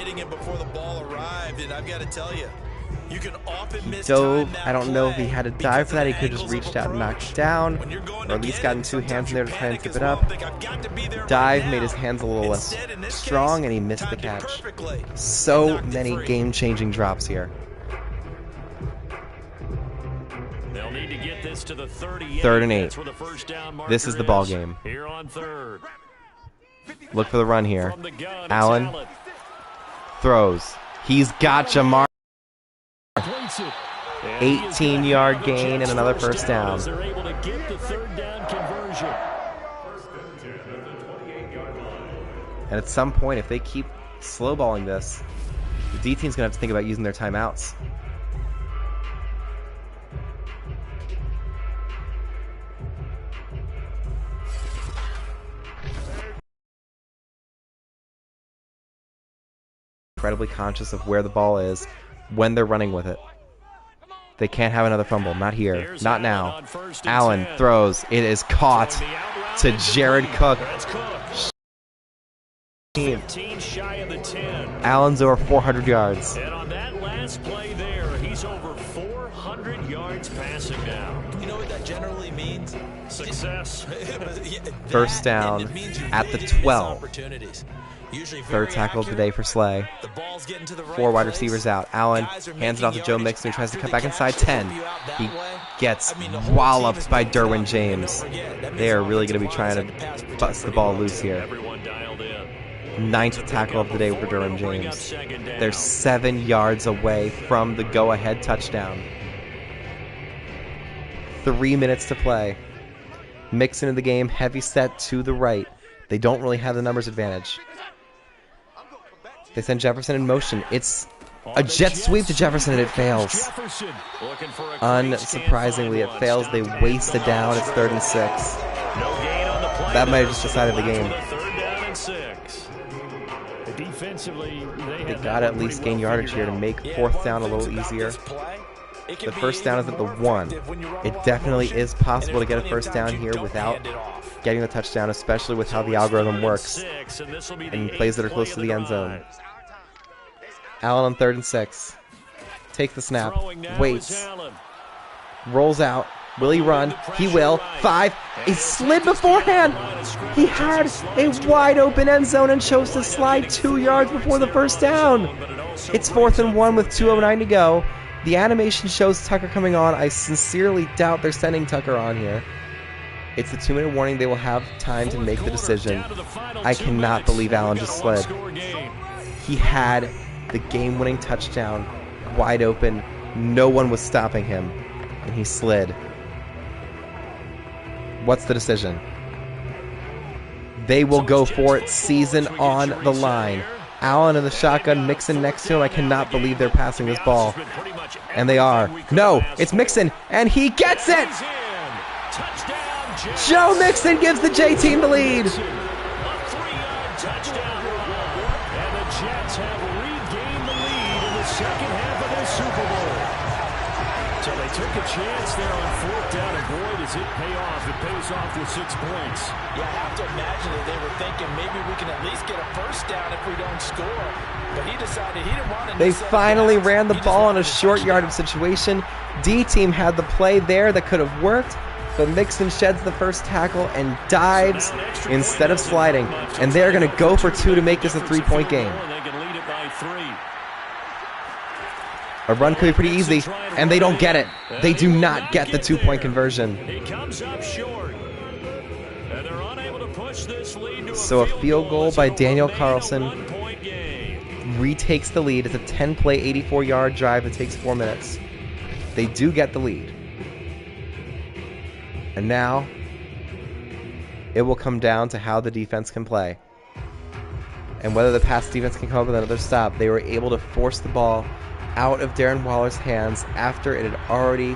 He dove. I don't know if he had to dive for that. He could have just reached out and knocked it down. Or at least gotten 2 hands in there to try and tip it up. Dive made his hands a little less strong, and he missed the catch. So many game-changing drops here. They'll need to get this to the 38. 3rd and 8. That's where the 1st down marker This is the ball game. Here on 3rd. Look for the run here. Allen throws. He's got Jamar. 18-yard gain and another 1st down. They're able to get the 3rd down conversion. And at some point, if they keep slow-balling this, the D team's going to have to think about using their timeouts. Incredibly conscious of where the ball is when they're running with it. They can't have another fumble. Not here. Not now. Allen throws. It is caught to Jared Cook. 15 shy of the 10. Allen's over 400 yards. And on that last play there, he's over 400 yards passing now. You know what that generally means? Success. 1st down at the 12. 3rd tackle of the day for Slay. 4 wide receivers out. Allen hands it off to Joe Mixon, who tries to cut back inside 10. He gets walloped by Derwin James. They are really going to be trying to bust the ball loose here. 9th tackle of the day for Derwin James. They're 7 yards away from the go-ahead touchdown. 3 minutes to play. Mixon in the game, heavy set to the right. They don't really have the numbers advantage. They send Jefferson in motion. It's a jet sweep to Jefferson, and it fails. Unsurprisingly, it fails. They waste a down. It's 3rd and 6. That might have just decided the game. They got to at least gain yardage here to make 4th down a little easier. The first down is at the 1. It definitely is possible to get a first down here without getting the touchdown, especially with how the algorithm works and plays that are close to the end zone. Allen on 3rd and 6. Take the snap. Waits. Rolls out. Will he run? He will. 5. He slid beforehand. He had a wide open end zone and chose to slide 2 yards before the first down. It's 4th and 1 with 2:09 to go. The animation shows Tucker coming on. I sincerely doubt they're sending Tucker on here. It's the 2-minute warning. They will have time to make the decision. I cannot believe Allen just slid. He had the game-winning touchdown wide open. No one was stopping him, and he slid. What's the decision? They will go for it. Season on the line. Allen in the shotgun, Mixon next to him. I cannot believe they're passing this ball. And they are. No, it's Mixon, and he gets it! Joe Mixon gives the J team the lead. So they took a chance there on 4th down, and boy, does it pay off. It pays off with 6 points. Yeah, I have to imagine that they were thinking maybe we can at least get a first down if we don't score. But he decided he didn't want to. They finally ran the ball in a short yardage situation. D-team had the play there that could have worked, but Mixon sheds the first tackle and dives instead of sliding. And they're going to go for 2 to make this a 3-point game. They can lead it by 3. A run could be pretty easy, and they don't get it. They do not get the 2-point conversion. He comes up short. And they're unable to push this lead to So a field goal by Daniel Carlson retakes the lead. It's a 10-play, 84-yard drive that takes 4 minutes. They do get the lead. And now it will come down to how the defense can play and whether the pass defense can come up with another stop. They were able to force the ball out of Darren Waller's hands after he'd already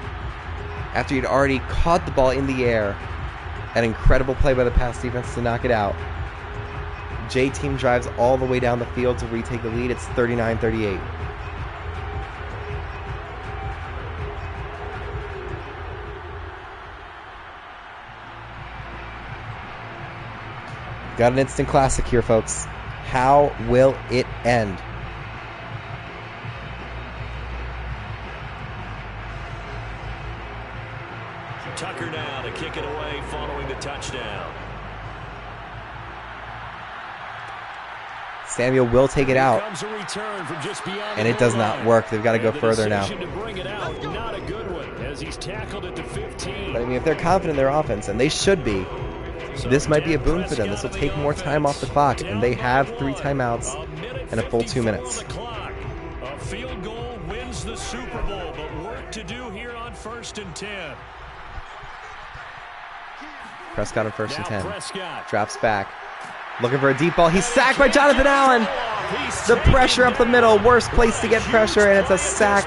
caught the ball in the air. An incredible play by the pass defense to knock it out. J-team drives all the way down the field to retake the lead. It's 39-38. Got an instant classic here, folks. How will it end? Tucker now to kick it away following the touchdown. Samuel will take it out, and it does not work. They've got to go further now. But I mean, if they're confident in their offense, and they should be, this might be a boon for them. This will take more time off the clock, and they have 3 timeouts and a full 2 minutes. A field goal wins the Super Bowl, but work to do here on 1st and 10. Prescott on 1st and 10. Drops back. Looking for a deep ball. He's sacked by Jonathan Allen. The pressure up the middle. Worst place to get pressure, and it's a sack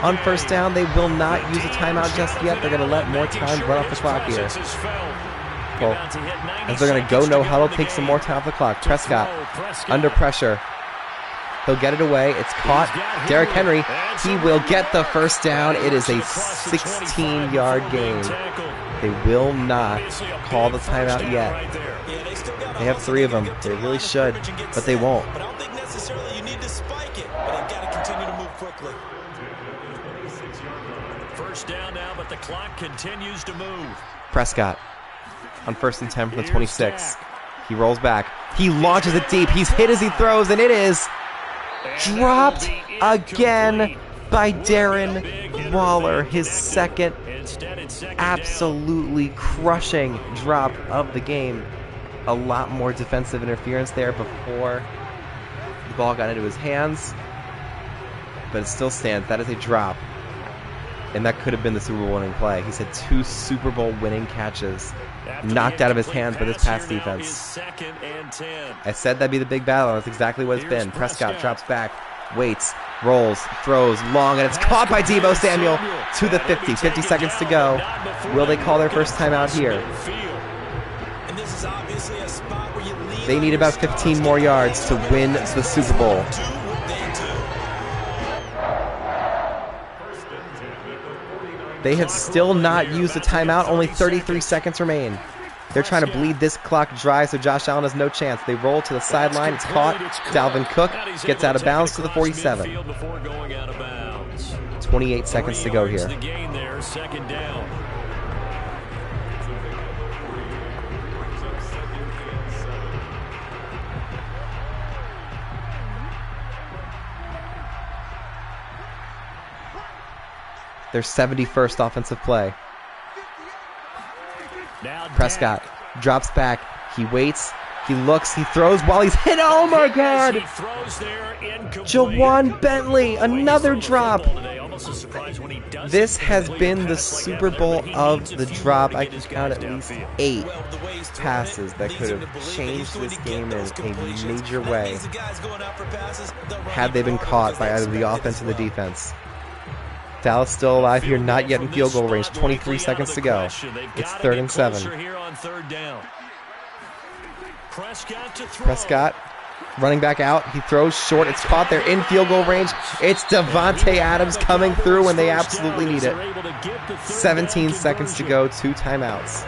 on 1st down. They will not use a timeout just yet. They're going to let more time run off the clock here. Well, as they're going to go no huddle, take some more time off the clock. Prescott under pressure. He'll get it away. It's caught. Derrick Henry. He will get the first down. It is a 16-yard gain. They will not call the timeout yet. They have 3 of them. They really should, but they won't. But I don't think necessarily you need to spike it, but you've got to continue to move quickly. First down now, but the clock continues to move. Prescott on 1st and 10 from the 26. He rolls back. He launches it deep. He's hit as he throws, and it is dropped again by Darren Waller. His second absolutely crushing drop of the game. A lot more defensive interference there before the ball got into his hands, but it still stands. That is a drop. And that could have been the Super Bowl winning play. He's had 2 Super Bowl winning catches knocked out of his hands by this pass defense. I said that'd be the big battle. That's exactly what it's been. Prescott drops back, waits, rolls, throws long, and it's caught by Deebo Samuel to the 50. 50 seconds to go. Will they call their first timeout here? They need about 15 more yards to win the Super Bowl. They have still not used a timeout. Only 33 seconds remain. They're trying to bleed this clock dry, so Josh Allen has no chance. They roll to the sideline. It's caught. Dalvin Cook gets out of bounds to the 47. 28 seconds to go here. Their 71st offensive play. Prescott drops back. He waits. He looks. He throws while he's hit. Oh my God! Jawan Bentley, another drop. This has been the Super Bowl of the drop. I can count at least 8 passes that could have changed this game in a major way had they been caught by either the offense or the defense. Dallas still alive here, not yet in field goal range. 23 seconds to go. It's 3rd and 7. Prescott running back out. He throws short. It's caught there in field goal range. It's Davante Adams coming through when they absolutely need it. 17 seconds to go. 2 timeouts.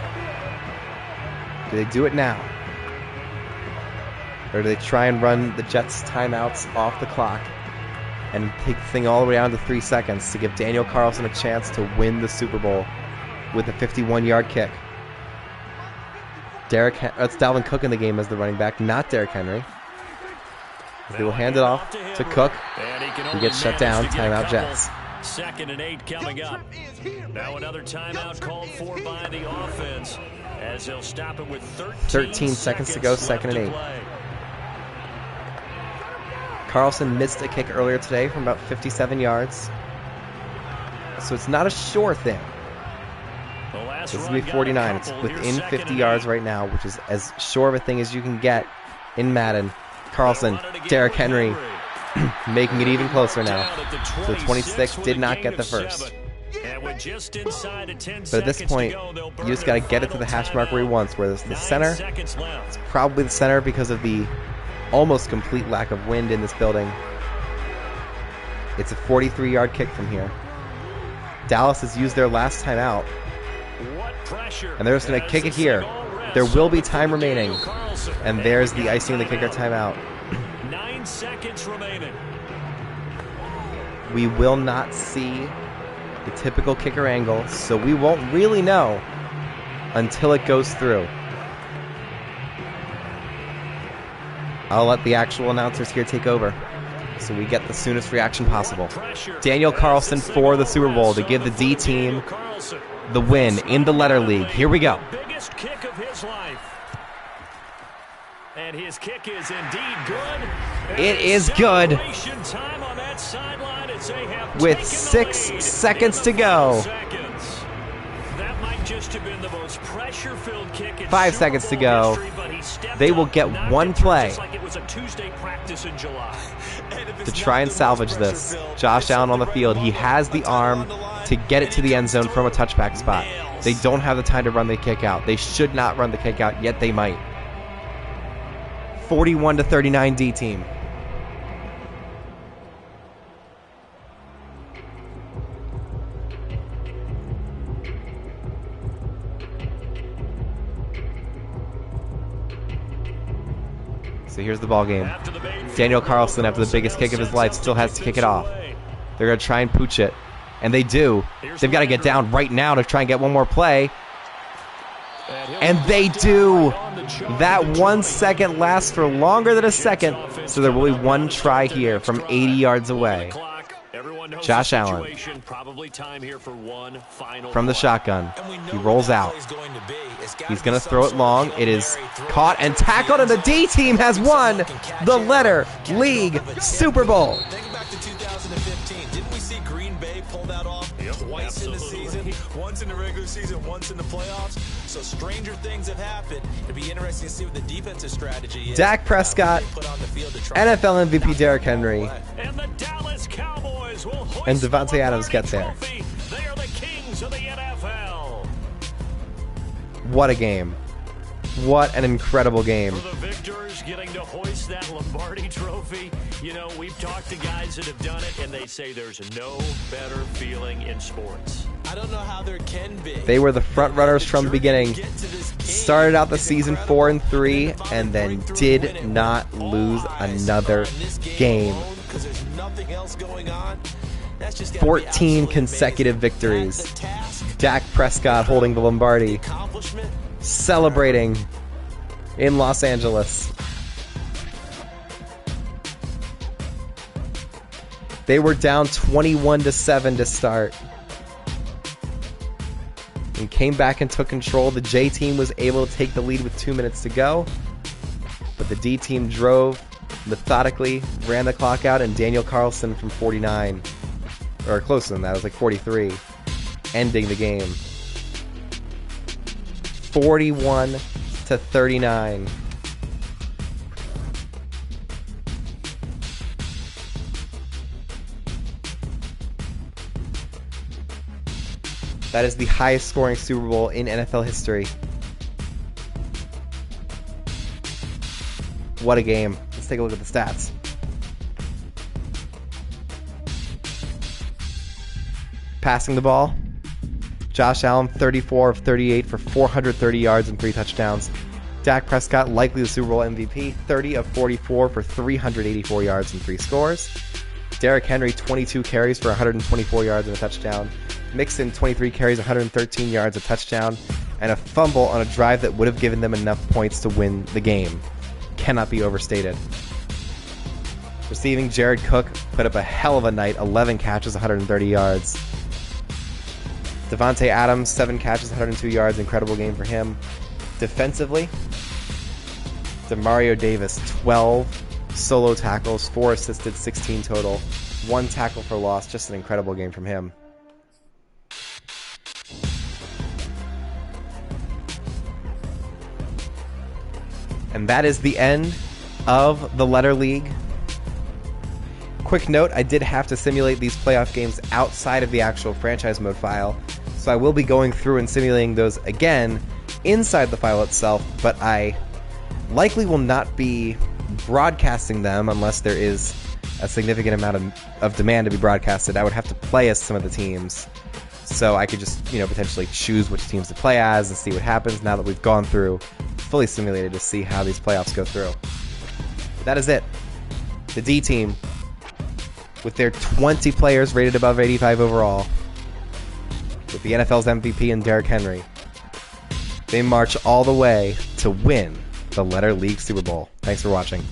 Do they do it now? Or do they try and run the Jets' timeouts off the clock and take the thing all the way down to 3 seconds to give Daniel Carlson a chance to win the Super Bowl with a 51-yard kick? That's Dalvin Cook in the game as the running back, not Derrick Henry. They will hand it off to Cook. He gets shut down. Timeout Jets. 2nd and 8 coming up. Now another timeout called for by the offense as they'll stop it with 13 seconds to go. 2nd and 8. Carlson missed a kick earlier today from about 57 yards. So it's not a sure thing. This is going to be 49. It's within 50 yards right now, which is as sure of a thing as you can get in Madden. Carlson, Derrick Henry, making it even closer now. So 26 did not get the first. But at this point, you just got to get it to the hash mark where he wants, where it's the center. It's probably the center because of the almost complete lack of wind in this building. It's a 43-yard kick from here. Dallas has used their last timeout, and they're just going to kick it here. There will be time remaining, and there's the icing of the kicker timeout. 9 seconds remaining. We will not see the typical kicker angle, so we won't really know until it goes through. I'll let the actual announcers here take over so we get the soonest reaction possible. Daniel Carlson for the Super Bowl to give the D team the win in the letter league. Here we go. Biggest kick of his life. And his kick is indeed good. It is good. Time on that sideline as they have with 6 seconds to go. That might just have been the most pressure-filled kick in 5 seconds to go. They will get one play to try and salvage this. Josh Allen on the field. He has the arm to get it to the end zone from a touchback spot. They don't have the time to run the kick out. They should not run the kick out, yet they might. 41-39 D team. So here's the ball game. Daniel Carlson, after the biggest kick of his life, still has to kick it off. They're going to try and pooch it. And they do. They've got to get down right now to try and get one more play. And they do. That 1 second lasts for longer than a second. So there will be one try here from 80 yards away. Josh Allen from the shotgun. He rolls out. He's going to throw it long. It is caught and tackled, and the D team has won the letter league Super Bowl. Think back to 2015. Didn't we see Green Bay pull that off? twice in the season, once in the regular season, once in the playoffs. So stranger things have happened. It'll be interesting to see what the defensive strategy is. Dak Prescott, NFL MVP Derrick Henry, and the Dallas Cowboys will hoist and Davante Adams get there. They are the kings of the NFL. What a game. What an incredible game. For the victors getting to hoist that Lombardi trophy, you know, we've talked to guys that have done it, and they say there's no better feeling in sports. I don't know how there can be. They were the front runners from the beginning. Started out the season 4-3, and then did not lose another game. 14 consecutive victories. Dak Prescott holding the Lombardi, celebrating in Los Angeles. They were down 21-7 to start, and came back and took control. The J team was able to take the lead with 2 minutes to go, but the D team drove methodically, ran the clock out, and Daniel Carlson from 49, or closer than that, it was like 43, ending the game. 41-39. That is the highest scoring Super Bowl in NFL history. What a game. Let's take a look at the stats. Passing the ball, Josh Allen 34 of 38 for 430 yards and 3 touchdowns. Dak Prescott, likely the Super Bowl MVP, 30 of 44 for 384 yards and 3 scores. Derrick Henry, 22 carries for 124 yards and a touchdown. Mixon, 23 carries, 113 yards, a touchdown, and a fumble on a drive that would have given them enough points to win the game. Cannot be overstated. Receiving, Jared Cook put up a hell of a night, 11 catches, 130 yards. Davante Adams, 7 catches, 102 yards, incredible game for him. Defensively, Demario Davis, 12 solo tackles, 4 assisted, 16 total, 1 tackle for loss, just an incredible game from him. And that is the end of the Letter League. Quick note, I did have to simulate these playoff games outside of the actual franchise mode file, so I will be going through and simulating those again inside the file itself, but I likely will not be broadcasting them unless there is a significant amount of demand to be broadcasted. I would have to play as some of the teams, so I could just, potentially choose which teams to play as and see what happens now that we've gone through fully simulated to see how these playoffs go through. That is it. The D team, with their 20 players rated above 85 overall, with the NFL's MVP and Derrick Henry, they march all the way to win the Letter League Super Bowl. Thanks for watching.